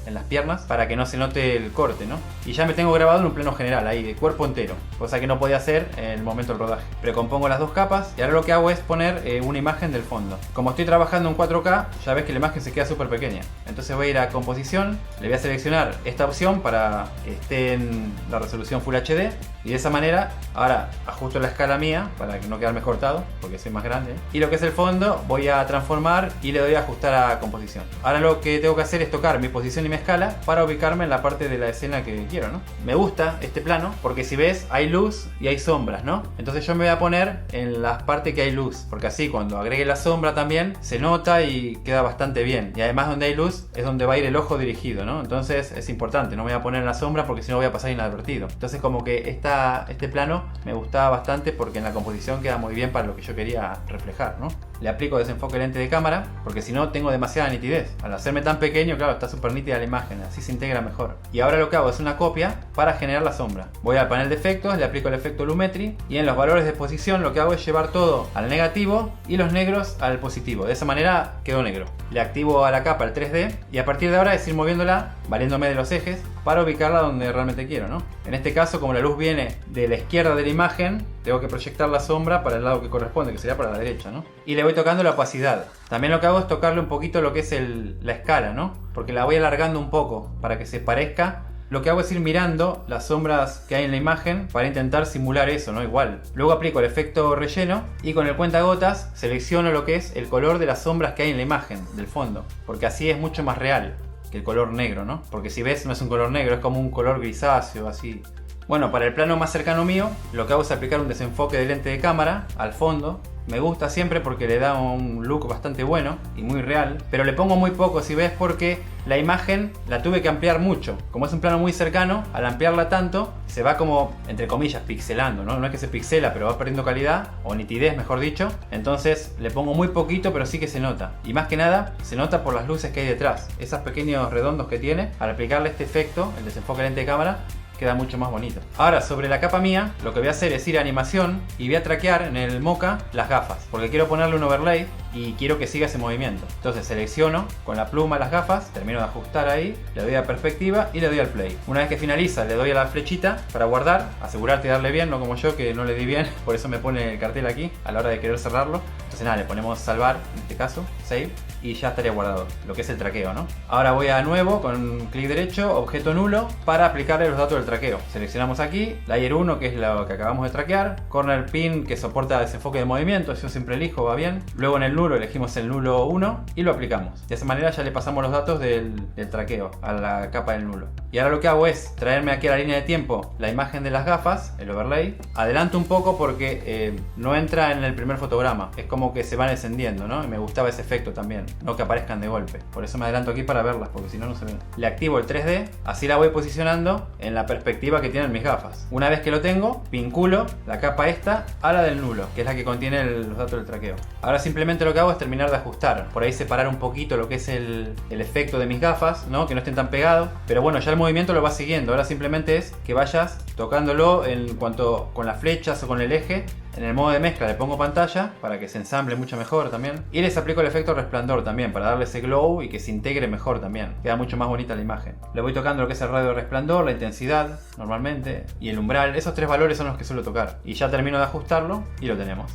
las piernas para que no se note el corte, ¿no? Y ya me tengo grabado en un plano general, ahí, de cuerpo entero. Cosa que no podía hacer en el momento del rodaje. Precompongo las dos capas y ahora lo que hago es poner una imagen del fondo. Como estoy trabajando en 4K, ya ves que la imagen se queda súper pequeña. Entonces voy a ir a composición, le voy a seleccionar esta opción para que esté en la resolución Full HD. Y de esa manera, ahora ajusto la escala mía para que no quedarme cortado, porque soy más grande. Y lo que es el fondo, voy a transformar y le doy a ajustar a composición. Ahora lo que tengo que hacer es tocar mi posición y mi escala para ubicarme en la parte de la escena que quiero, ¿no? Me gusta este plano porque si ves, hay luz y hay sombras, ¿no? Entonces yo me voy a poner en las partes que hay luz, porque así cuando agregue la sombra también se nota y queda bastante bien. Y además donde hay luz es donde va a ir el ojo dirigido, ¿no? Entonces es importante, no me voy a poner en la sombra porque si no voy a pasar inadvertido. Entonces como que este plano me gustaba bastante porque en la composición queda muy bien para lo que yo quería reflejar, ¿no? Le aplico desenfoque lente de cámara porque si no tengo demasiada nitidez. Al hacerme tan pequeño, claro, está súper nítida la imagen, así se integra mejor. Y ahora lo que hago es una copia para generar la sombra. Voy al panel de efectos, le aplico el efecto Lumetri y en los valores de exposición lo que hago es llevar todo al negativo y los negros al positivo. De esa manera quedó negro. Le activo a la capa el 3D y a partir de ahora es ir moviéndola, valiéndome de los ejes para ubicarla donde realmente quiero, ¿no? En este caso, como la luz viene de la izquierda de la imagen, tengo que proyectar la sombra para el lado que corresponde, que sería para la derecha, ¿no? Y le voy tocando la opacidad. También lo que hago es tocarle un poquito lo que es la escala, ¿no? Porque la voy alargando un poco para que se parezca. Lo que hago es ir mirando las sombras que hay en la imagen para intentar simular eso, ¿no? Igual. Luego aplico el efecto relleno y con el cuentagotas selecciono lo que es el color de las sombras que hay en la imagen, del fondo. Porque así es mucho más real que el color negro, ¿no? Porque si ves no es un color negro, es como un color grisáceo, así. Bueno, para el plano más cercano mío, lo que hago es aplicar un desenfoque de lente de cámara al fondo. Me gusta siempre porque le da un look bastante bueno y muy real, pero le pongo muy poco si ves porque la imagen la tuve que ampliar mucho. Como es un plano muy cercano, al ampliarla tanto se va como, entre comillas, pixelando, ¿no? No es que se pixela, pero va perdiendo calidad o nitidez, mejor dicho. Entonces le pongo muy poquito, pero sí que se nota. Y más que nada se nota por las luces que hay detrás. Esos pequeños redondos que tiene, al aplicarle este efecto, el desenfoque de lente de cámara, queda mucho más bonito. Ahora, sobre la capa mía, lo que voy a hacer es ir a animación y voy a traquear en el Mocha las gafas, porque quiero ponerle un overlay y quiero que siga ese movimiento. Entonces selecciono con la pluma las gafas, termino de ajustar ahí, le doy a perspectiva y le doy al play. Una vez que finaliza, le doy a la flechita para guardar, asegurarte de darle bien, no como yo que no le di bien, por eso me pone el cartel aquí a la hora de querer cerrarlo. Entonces nada, le ponemos salvar, en este caso, save, y ya estaría guardado lo que es el traqueo, ¿no? Ahora voy a nuevo, con clic derecho, objeto nulo, para aplicarle los datos del traqueo. Seleccionamos aquí, layer 1, que es lo que acabamos de traquear, corner pin, que soporta desenfoque de movimiento, yo siempre elijo, va bien. Luego en el nulo elegimos el nulo 1 y lo aplicamos. De esa manera ya le pasamos los datos del traqueo a la capa del nulo. Y ahora lo que hago es traerme aquí a la línea de tiempo la imagen de las gafas, el overlay. Adelanto un poco porque no entra en el primer fotograma, es como que se van encendiendo, ¿no? Y me gustaba ese efecto también, no que aparezcan de golpe. Por eso me adelanto aquí para verlas, porque si no, no se ven. Le activo el 3D, así la voy posicionando en la perspectiva que tienen mis gafas. Una vez que lo tengo, vinculo la capa esta a la del nulo, que es la que contiene los datos del traqueo. Ahora simplemente lo que hago es terminar de ajustar, por ahí separar un poquito lo que es el efecto de mis gafas, ¿no? Que no estén tan pegados. Pero bueno, ya el movimiento lo va siguiendo. Ahora simplemente es que vayas tocándolo en cuanto con las flechas o con el eje. En el modo de mezcla le pongo pantalla para que se ensamble mucho mejor también. Y les aplico el efecto resplandor también para darle ese glow y que se integre mejor también. Queda mucho más bonita la imagen. Le voy tocando lo que es el radio de resplandor, la intensidad normalmente y el umbral. Esos tres valores son los que suelo tocar. Y ya termino de ajustarlo y lo tenemos.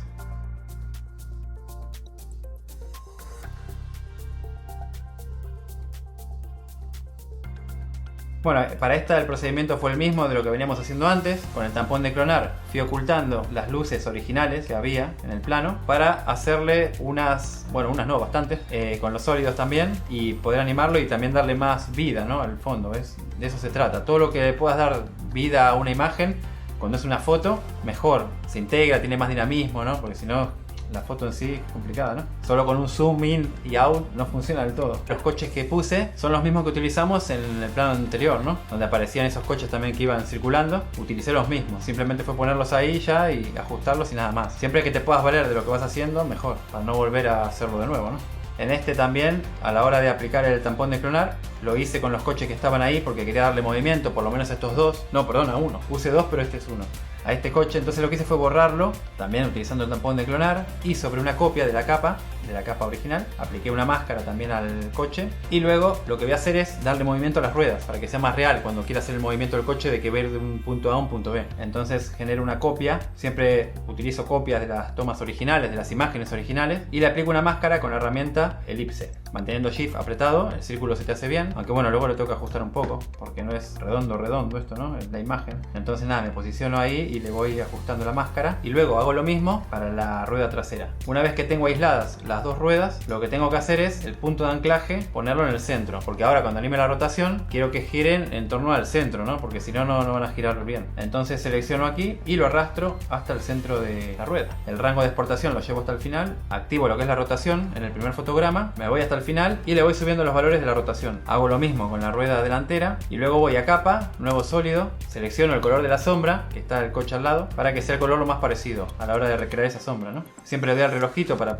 Bueno, para esta el procedimiento fue el mismo de lo que veníamos haciendo antes. Con el tampón de clonar fui ocultando las luces originales que había en el plano para hacerle unas no, bastantes, con los sólidos también, y poder animarlo y también darle más vida, ¿no? Al fondo, ¿ves? De eso se trata. Todo lo que le puedas dar vida a una imagen, cuando es una foto, mejor. Se integra, tiene más dinamismo, ¿no? Porque si no, la foto en sí es complicada, ¿no? Solo con un zoom in y out no funciona del todo. Los coches que puse son los mismos que utilizamos en el plano anterior, ¿no? Donde aparecían esos coches también que iban circulando. Utilicé los mismos. Simplemente fue ponerlos ahí ya y ajustarlos y nada más. Siempre que te puedas valer de lo que vas haciendo, mejor. Para no volver a hacerlo de nuevo, ¿no? En este también, a la hora de aplicar el tampón de clonar, lo hice con los coches que estaban ahí porque quería darle movimiento, por lo menos a estos dos. No, perdón, a uno. Puse dos, pero este es uno. A este coche, entonces lo que hice fue borrarlo, también utilizando el tampón de clonar, y sobre una copia de la capa original, apliqué una máscara también al coche, y luego lo que voy a hacer es darle movimiento a las ruedas, para que sea más real cuando quiera hacer el movimiento del coche de que ver de un punto A a un punto B. Entonces genero una copia, siempre utilizo copias de las tomas originales, de las imágenes originales, y le aplico una máscara con la herramienta elipse. Manteniendo Shift apretado, el círculo se te hace bien, aunque bueno, luego lo tengo que ajustar un poco, porque no es redondo esto, ¿no? Es la imagen. Entonces nada, me posiciono ahí y le voy ajustando la máscara, y luego hago lo mismo para la rueda trasera. Una vez que tengo aisladas las dos ruedas, lo que tengo que hacer es el punto de anclaje, ponerlo en el centro, porque ahora cuando anime la rotación, quiero que giren en torno al centro, ¿no? Porque si no, no van a girar bien. Entonces selecciono aquí y lo arrastro hasta el centro de la rueda. El rango de exportación lo llevo hasta el final, activo lo que es la rotación en el primer fotograma, me voy hasta el final y le voy subiendo los valores de la rotación. Hago lo mismo con la rueda delantera y luego voy a capa, nuevo sólido, selecciono el color de la sombra, que está el coche al lado, para que sea el color lo más parecido a la hora de recrear esa sombra, ¿no? Siempre le doy al relojito para...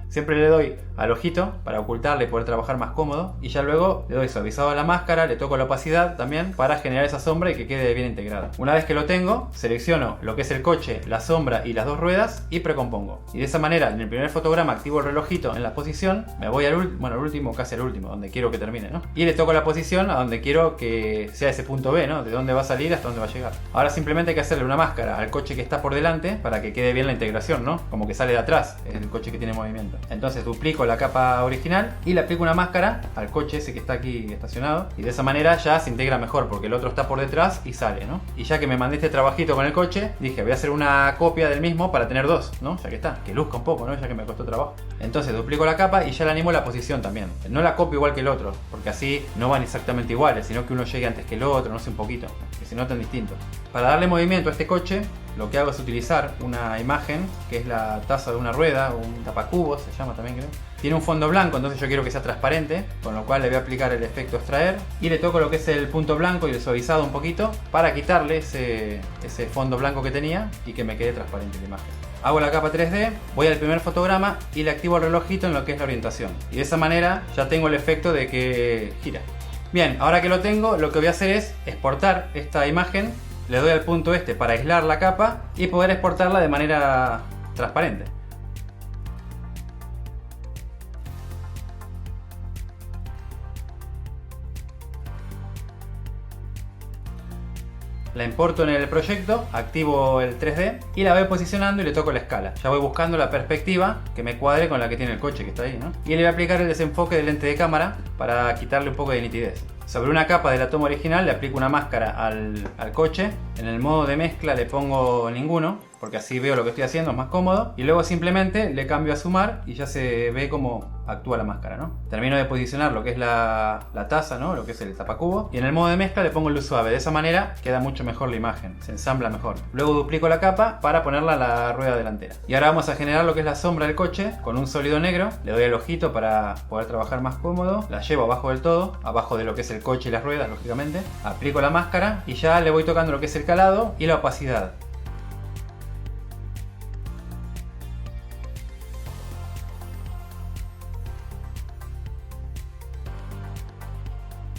Siempre le doy al ojito para ocultarle y poder trabajar más cómodo, y ya luego le doy suavizado a la máscara, le toco la opacidad también para generar esa sombra y que quede bien integrada. Una vez que lo tengo, selecciono lo que es el coche, la sombra y las dos ruedas y precompongo. Y de esa manera, en el primer fotograma activo el relojito en la posición, me voy al último, casi al último, donde quiero que termine, ¿no? Y le toco la posición a donde quiero que sea ese punto B, ¿no? De dónde va a salir hasta dónde va a llegar. Ahora simplemente hay que hacerle una máscara al coche que está por delante para que quede bien la integración, ¿no? Como que sale de atrás, es el coche que tiene movimiento. Entonces duplico la capa original y le aplico una máscara al coche ese que está aquí estacionado, y de esa manera ya se integra mejor porque el otro está por detrás y sale, ¿no? Y ya que me mandé este trabajito con el coche, dije voy a hacer una copia del mismo para tener dos, ¿no? Ya que está, que luzca un poco, ¿no? Ya que me costó trabajo. Entonces duplico la capa y ya le animo la posición también. No la copio igual que el otro, porque así no van exactamente iguales, sino que uno llegue antes que el otro, no sé, un poquito, que se notan distintos. Para darle movimiento a este coche, lo que hago es utilizar una imagen que es la taza de una rueda, o un tapacubos se llama también, creo. Tiene un fondo blanco, entonces yo quiero que sea transparente, con lo cual le voy a aplicar el efecto extraer y le toco lo que es el punto blanco y el suavizado un poquito para quitarle ese fondo blanco que tenía y que me quede transparente la imagen. Hago la capa 3D, voy al primer fotograma y le activo el relojito en lo que es la orientación, y de esa manera ya tengo el efecto de que gira. Bien, ahora que lo tengo, lo que voy a hacer es exportar esta imagen. Le doy al punto este para aislar la capa y poder exportarla de manera transparente. La importo en el proyecto, activo el 3D y la voy posicionando y le toco la escala. Ya voy buscando la perspectiva que me cuadre con la que tiene el coche que está ahí, ¿no? Y le voy a aplicar el desenfoque de lente de cámara para quitarle un poco de nitidez. Sobre una capa de la toma original le aplico una máscara al coche. En el modo de mezcla le pongo ninguno, porque así veo lo que estoy haciendo, es más cómodo. Y luego simplemente le cambio a zoomar y ya se ve cómo actúa la máscara, ¿no? Termino de posicionar lo que es la taza, ¿no? Lo que es el tapacubo. Y en el modo de mezcla le pongo luz suave. De esa manera queda mucho mejor la imagen, se ensambla mejor. Luego duplico la capa para ponerla a la rueda delantera. Y ahora vamos a generar lo que es la sombra del coche con un sólido negro. Le doy el ojito para poder trabajar más cómodo. La llevo abajo del todo, abajo de lo que es el coche y las ruedas, lógicamente. Aplico la máscara y ya le voy tocando lo que es el calado y la opacidad.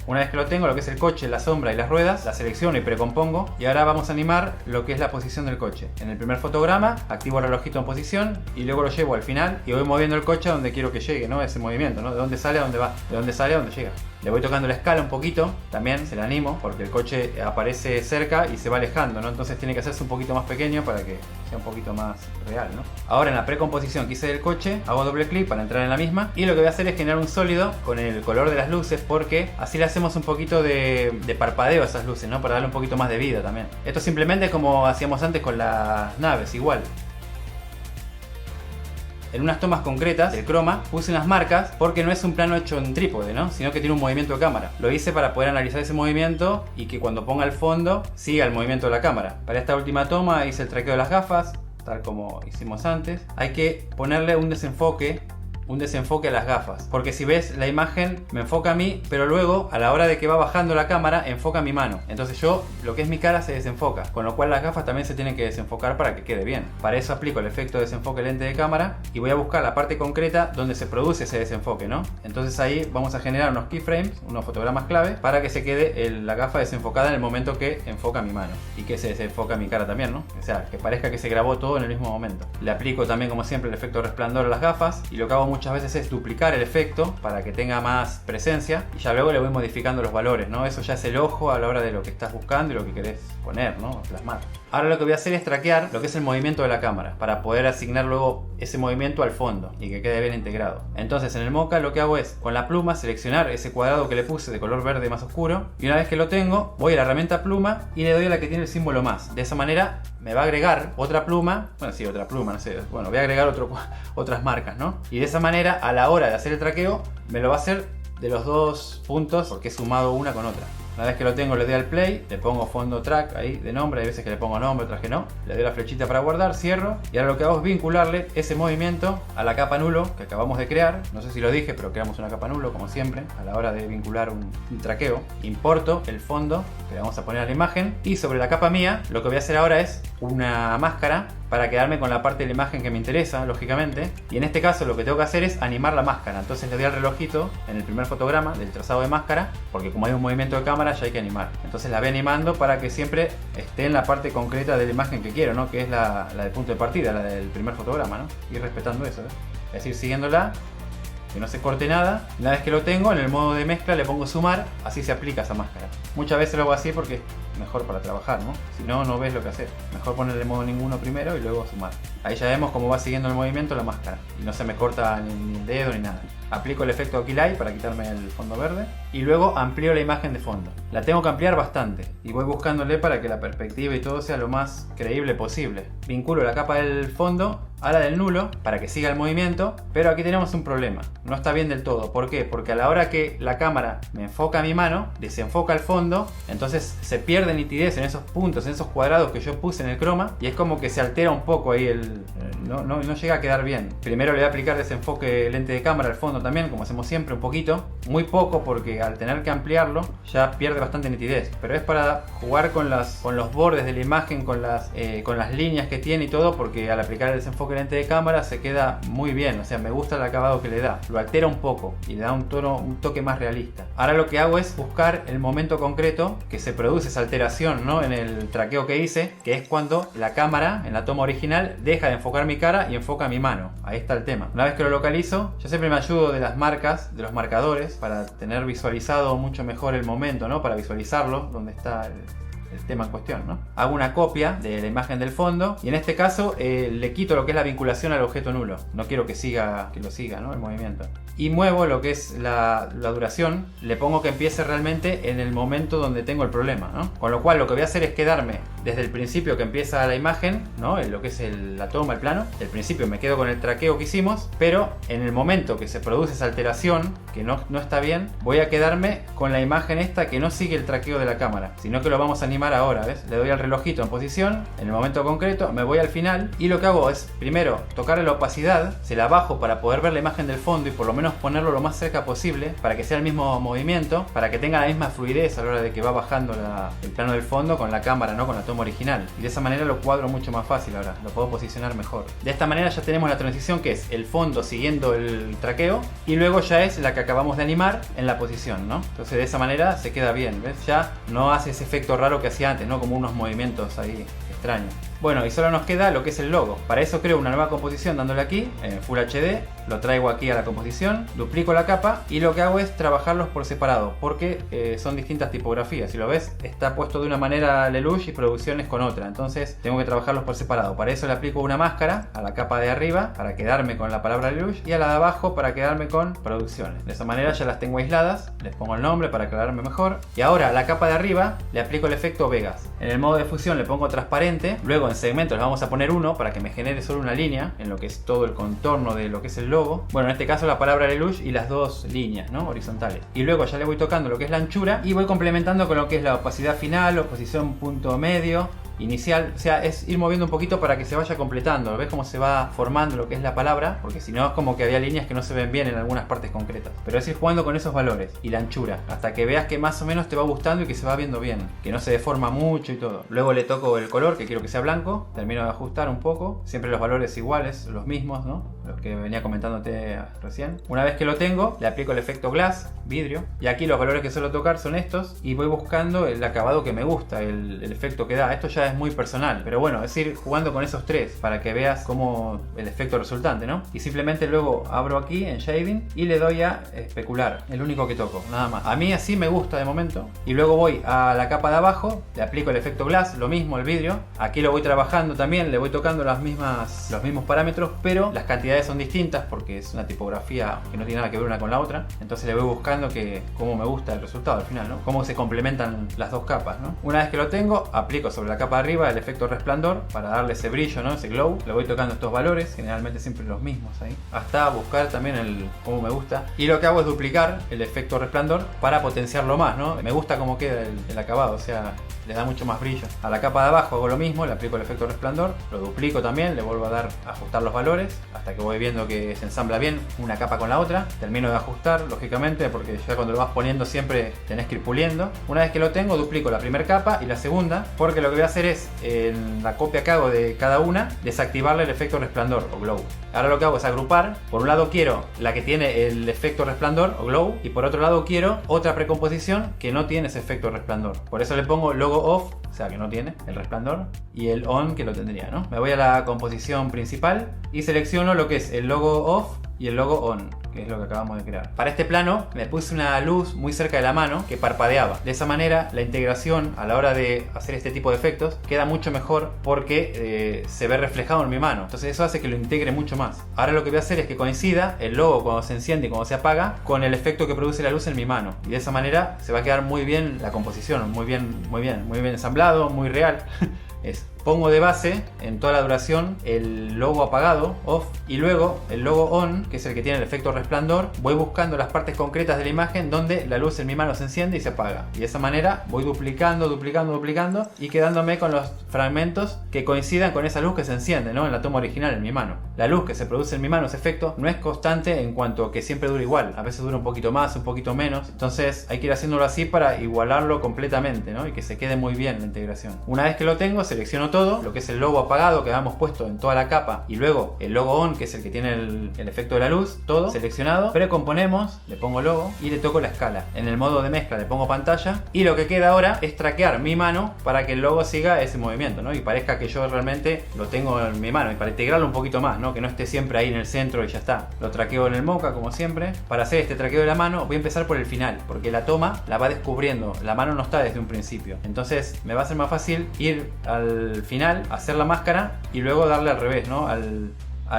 Una vez que lo tengo, lo que es el coche, la sombra y las ruedas, la selecciono y precompongo. Y ahora vamos a animar lo que es la posición del coche. En el primer fotograma, activo el relojito en posición y luego lo llevo al final y voy moviendo el coche a donde quiero que llegue, ¿no? Ese movimiento, ¿no? De dónde sale a dónde va, de dónde sale a dónde llega. Le voy tocando la escala un poquito, también se la animo porque el coche aparece cerca y se va alejando, ¿no? Entonces tiene que hacerse un poquito más pequeño para que sea un poquito más real, ¿no? Ahora en la precomposición que hice del coche, hago doble clic para entrar en la misma y lo que voy a hacer es generar un sólido con el color de las luces porque así le hacemos un poquito de parpadeo a esas luces, ¿no? Para darle un poquito más de vida también. Esto simplemente es como hacíamos antes con las naves, igual. En unas tomas concretas del croma puse unas marcas porque no es un plano hecho en trípode, ¿no? Sino que tiene un movimiento de cámara. Lo hice para poder analizar ese movimiento y que cuando ponga el fondo siga el movimiento de la cámara. Para esta última toma hice el traqueo de las gafas, tal como hicimos antes. Hay que ponerle un desenfoque a las gafas, porque si ves la imagen me enfoca a mí, pero luego a la hora de que va bajando la cámara enfoca mi mano, entonces yo, lo que es mi cara se desenfoca, con lo cual las gafas también se tienen que desenfocar para que quede bien. Para eso aplico el efecto de desenfoque lente de cámara y voy a buscar la parte concreta donde se produce ese desenfoque, ¿no? Entonces ahí vamos a generar unos keyframes, unos fotogramas clave, para que se quede la gafa desenfocada en el momento que enfoca mi mano y que se desenfoca mi cara también, ¿no? O sea, que parezca que se grabó todo en el mismo momento. Le aplico también, como siempre, el efecto resplandor a las gafas y lo que hago muchas veces es duplicar el efecto para que tenga más presencia y ya luego le voy modificando los valores, ¿no? Eso ya es el ojo a la hora de lo que estás buscando y lo que querés poner, ¿no? Plasmar. Ahora lo que voy a hacer es traquear lo que es el movimiento de la cámara para poder asignar luego ese movimiento al fondo y que quede bien integrado. Entonces en el Mocha lo que hago es con la pluma seleccionar ese cuadrado que le puse de color verde más oscuro y una vez que lo tengo voy a la herramienta pluma y le doy a la que tiene el símbolo más. De esa manera me va a agregar otra pluma, bueno sí, otra pluma, no sé, bueno, voy a agregar otras marcas, ¿no? Y de esa manera a la hora de hacer el traqueo me lo va a hacer de los dos puntos porque he sumado una con otra. Una vez que lo tengo le doy al play, le pongo fondo track ahí de nombre, hay veces que le pongo nombre, otras que no. Le doy la flechita para guardar, cierro y ahora lo que hago es vincularle ese movimiento a la capa nulo que acabamos de crear. No sé si lo dije, pero creamos una capa nulo como siempre a la hora de vincular un traqueo. Importo el fondo que le vamos a poner a la imagen y sobre la capa mía lo que voy a hacer ahora es una máscara para quedarme con la parte de la imagen que me interesa, lógicamente. Y en este caso lo que tengo que hacer es animar la máscara. Entonces le doy al relojito en el primer fotograma del trazado de máscara, porque como hay un movimiento de cámara ya hay que animar. Entonces la voy animando para que siempre esté en la parte concreta de la imagen que quiero, ¿no? Que es la del punto de partida, la del primer fotograma, ¿no? Ir respetando eso, ¿eh? Es decir, siguiéndola, que no se corte nada. Una vez que lo tengo, en el modo de mezcla le pongo sumar, así se aplica esa máscara. Muchas veces lo hago así porque es mejor para trabajar, ¿no? Si no, no ves lo que hacer. Mejor ponerle modo ninguno primero y luego sumar. Ahí ya vemos cómo va siguiendo el movimiento la máscara y no se me corta ni el dedo ni nada. Aplico el efecto Kill Eye para quitarme el fondo verde y luego amplío la imagen de fondo. La tengo que ampliar bastante y voy buscándole para que la perspectiva y todo sea lo más creíble posible. Vinculo la capa del fondo a la del nulo para que siga el movimiento, pero aquí tenemos un problema. No está bien del todo. ¿Por qué? Porque a la hora que la cámara me enfoca mi mano, desenfoca el fondo, entonces se pierde nitidez en esos puntos, en esos cuadrados que yo puse en el croma y es como que se altera un poco ahí no llega a quedar bien. Primero le voy a aplicar desenfoque lente de cámara al fondo también, como hacemos siempre, un poquito. Muy poco porque al tener que ampliarlo ya pierde bastante nitidez. Pero es para jugar con los bordes de la imagen, con las líneas que tiene y todo, porque al aplicar el desenfoque lente de cámara se queda muy bien. O sea, me gusta el acabado que le da. Lo altera un poco y le da un toque más realista. Ahora lo que hago es buscar el momento concreto que se produce esa alteración, ¿no? En el traqueo que hice, que es cuando la cámara, en la toma original, deja de enfocar mi cara y enfoca mi mano. Ahí está el tema. Una vez que lo localizo, yo siempre me ayudo de las marcas, de los marcadores, para tener visualizado mucho mejor el momento, ¿no? Para visualizarlo, donde está el tema en cuestión, ¿no? Hago una copia de la imagen del fondo y en este caso le quito lo que es la vinculación al objeto nulo. No quiero que lo siga, ¿no? El movimiento. Y muevo lo que es la duración, le pongo que empiece realmente en el momento donde tengo el problema, ¿no? Con lo cual lo que voy a hacer es quedarme desde el principio que empieza la imagen, ¿no? Lo que es la toma, el plano. Del principio me quedo con el traqueo que hicimos, pero en el momento que se produce esa alteración, que no está bien, voy a quedarme con la imagen esta que no sigue el traqueo de la cámara, sino que lo vamos a animar ahora, ¿ves? Le doy al relojito en posición, en el momento concreto, me voy al final y lo que hago es, primero, tocarle la opacidad, se la bajo para poder ver la imagen del fondo y por lo menos ponerlo lo más cerca posible para que sea el mismo movimiento, para que tenga la misma fluidez a la hora de que va bajando el plano del fondo con la cámara, no con la toma original. Y de esa manera lo cuadro mucho más fácil ahora, lo puedo posicionar mejor. De esta manera ya tenemos la transición que es el fondo siguiendo el traqueo y luego ya es la que acabamos de animar en la posición, ¿no? Entonces de esa manera se queda bien, ¿ves? Ya no hace ese efecto raro que hacía antes, ¿no? Como unos movimientos ahí extraños. Bueno, y solo nos queda lo que es el logo. Para eso creo una nueva composición dándole aquí, en Full HD, lo traigo aquí a la composición, duplico la capa y lo que hago es trabajarlos por separado, porque son distintas tipografías. Si lo ves, está puesto de una manera Lelouch y Producciones con otra, entonces tengo que trabajarlos por separado. Para eso le aplico una máscara a la capa de arriba para quedarme con la palabra Lelouch y a la de abajo para quedarme con Producciones. De esa manera ya las tengo aisladas, les pongo el nombre para aclararme mejor. Y ahora a la capa de arriba le aplico el efecto Vegas. En el modo de fusión le pongo transparente, luego en segmentos le vamos a poner uno para que me genere solo una línea en lo que es todo el contorno de lo que es el logo. Bueno, en este caso la palabra Lelouch y las dos líneas, ¿no? Horizontales. Y luego ya le voy tocando lo que es la anchura y voy complementando con lo que es la opacidad final, oposición punto medio, inicial, o sea, es ir moviendo un poquito para que se vaya completando. ¿Ves cómo se va formando lo que es la palabra? Porque si no es como que había líneas que no se ven bien en algunas partes concretas. Pero es ir jugando con esos valores y la anchura hasta que veas que más o menos te va gustando y que se va viendo bien, que no se deforma mucho y todo. Luego le toco el color, que quiero que sea blanco, termino de ajustar un poco, siempre los valores iguales, los mismos, ¿no? Los que venía comentándote recién. Una vez que lo tengo, le aplico el efecto glass, vidrio, y aquí los valores que suelo tocar son estos y voy buscando el acabado que me gusta, el efecto que da. Esto ya es muy personal, pero bueno, es ir jugando con esos tres para que veas cómo el efecto resultante, ¿no? Y simplemente luego abro aquí en shading y le doy a especular, el único que toco, nada más. A mí así me gusta de momento. Y luego voy a la capa de abajo, le aplico el efecto glass, lo mismo el vidrio. Aquí lo voy trabajando también, le voy tocando los mismos parámetros, pero las cantidades son distintas porque es una tipografía que no tiene nada que ver una con la otra. Entonces le voy buscando cómo me gusta el resultado al final, ¿no? Cómo se complementan las dos capas, ¿no? Una vez que lo tengo, aplico sobre la capa de arriba el efecto resplandor para darle ese brillo, ¿no? Ese glow. Le voy tocando estos valores, generalmente siempre los mismos ahí, hasta buscar también cómo me gusta. Y lo que hago es duplicar el efecto resplandor para potenciarlo más, ¿no? Me gusta cómo queda el acabado, o sea, le da mucho más brillo. A la capa de abajo hago lo mismo, le aplico el efecto resplandor, lo duplico también, le vuelvo a ajustar los valores hasta que voy viendo que se ensambla bien una capa con la otra. Termino de ajustar, lógicamente, porque ya cuando lo vas poniendo siempre tenés que ir puliendo. Una vez que lo tengo, duplico la primera capa y la segunda, porque lo que voy a hacer es, en la copia que hago de cada una, desactivarle el efecto resplandor o glow. Ahora lo que hago es agrupar. Por un lado quiero la que tiene el efecto resplandor o glow y por otro lado quiero otra precomposición que no tiene ese efecto resplandor. Por eso le pongo logo off, o sea que no tiene el resplandor, y el on que lo tendría, ¿no? Me voy a la composición principal y selecciono lo que es el logo off y el logo on, que es lo que acabamos de crear. Para este plano me puse una luz muy cerca de la mano que parpadeaba. De esa manera la integración a la hora de hacer este tipo de efectos queda mucho mejor porque se ve reflejado en mi mano. Entonces eso hace que lo integre mucho más. Ahora lo que voy a hacer es que coincida el logo cuando se enciende y cuando se apaga con el efecto que produce la luz en mi mano. Y de esa manera se va a quedar muy bien la composición, muy bien ensamblado, muy real. Pongo de base en toda la duración el logo apagado, off, y luego el logo on, que es el que tiene el efecto resplandor. Voy buscando las partes concretas de la imagen donde la luz en mi mano se enciende y se apaga. Y de esa manera voy duplicando y quedándome con los fragmentos que coincidan con esa luz que se enciende, ¿no? En la toma original en mi mano. La luz que se produce en mi mano, ese efecto, no es constante en cuanto a que siempre dura igual. A veces dura un poquito más, un poquito menos. Entonces hay que ir haciéndolo así para igualarlo completamente, ¿no? Y que se quede muy bien la integración. Una vez que lo tengo, selecciono todo, lo que es el logo apagado que habíamos puesto en toda la capa y luego el logo on, que es el que tiene el efecto de la luz, todo seleccionado. Precomponemos, le pongo logo y le toco la escala. En el modo de mezcla le pongo pantalla y lo que queda ahora es traquear mi mano para que el logo siga ese movimiento, ¿no? Y parezca que yo realmente lo tengo en mi mano, y para integrarlo un poquito más, ¿no? Que no esté siempre ahí en el centro y ya está. Lo traqueo en el Mocha como siempre. Para hacer este traqueo de la mano voy a empezar por el final, porque la toma la va descubriendo, la mano no está desde un principio. Entonces me va a ser más fácil ir al final, hacer la máscara y luego darle al revés, ¿no? Al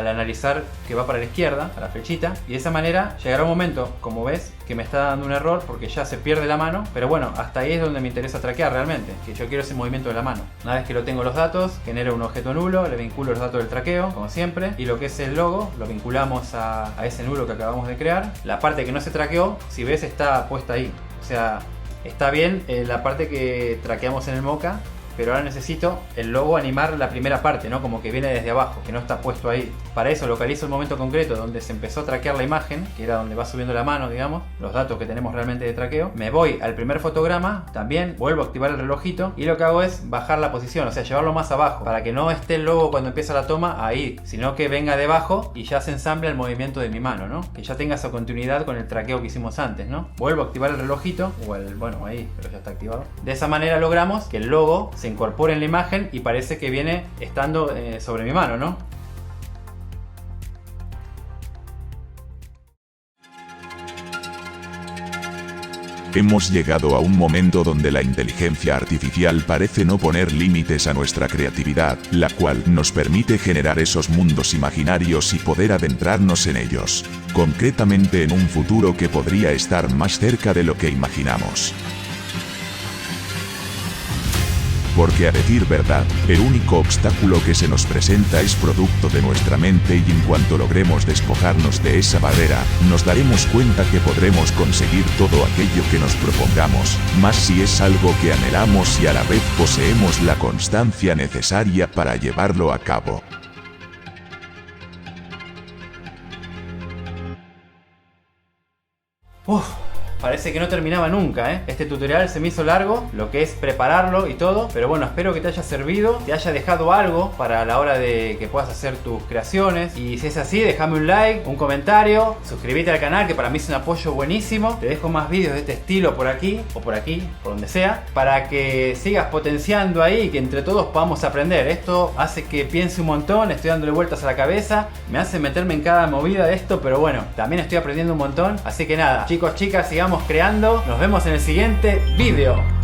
analizar que va para la izquierda, a la flechita, y de esa manera llegará un momento, como ves, que me está dando un error porque ya se pierde la mano, pero bueno, hasta ahí es donde me interesa traquear realmente, que yo quiero ese movimiento de la mano. Una vez que lo tengo los datos, genero un objeto nulo, le vinculo los datos del traqueo, como siempre, y lo que es el logo, lo vinculamos a ese nulo que acabamos de crear. La parte que no se traqueó, si ves, está puesta ahí, o sea, está bien la parte que traqueamos en el Mocha, pero ahora necesito el logo animar la primera parte, ¿no? Como que viene desde abajo, que no está puesto ahí. Para eso localizo el momento concreto donde se empezó a traquear la imagen, que era donde va subiendo la mano, digamos, los datos que tenemos realmente de traqueo. Me voy al primer fotograma, también vuelvo a activar el relojito y lo que hago es bajar la posición, o sea, llevarlo más abajo, para que no esté el logo cuando empieza la toma ahí, sino que venga debajo y ya se ensambla el movimiento de mi mano, ¿no? Que ya tenga esa continuidad con el traqueo que hicimos antes, ¿no? Vuelvo a activar el relojito, o el, bueno, ahí, pero ya está activado. De esa manera logramos que el logo se incorpora en la imagen y parece que viene estando sobre mi mano, ¿no? Hemos llegado a un momento donde la inteligencia artificial parece no poner límites a nuestra creatividad, la cual nos permite generar esos mundos imaginarios y poder adentrarnos en ellos, concretamente en un futuro que podría estar más cerca de lo que imaginamos. Porque a decir verdad, el único obstáculo que se nos presenta es producto de nuestra mente y en cuanto logremos despojarnos de esa barrera, nos daremos cuenta que podremos conseguir todo aquello que nos propongamos, más si es algo que anhelamos y a la vez poseemos la constancia necesaria para llevarlo a cabo. Parece que no terminaba nunca, ¿eh? Este tutorial se me hizo largo, lo que es prepararlo y todo, pero bueno, espero que te haya servido, te haya dejado algo para la hora de que puedas hacer tus creaciones. Y si es así, déjame un like, un comentario, suscríbete al canal, que para mí es un apoyo buenísimo. Te dejo más vídeos de este estilo por aquí, o por aquí, por donde sea, para que sigas potenciando ahí y que entre todos podamos aprender. Esto hace que piense un montón, estoy dándole vueltas a la cabeza, me hace meterme en cada movida de esto, pero bueno, también estoy aprendiendo un montón. Así que nada, chicos, chicas, sigamos creando. Nos vemos en el siguiente video.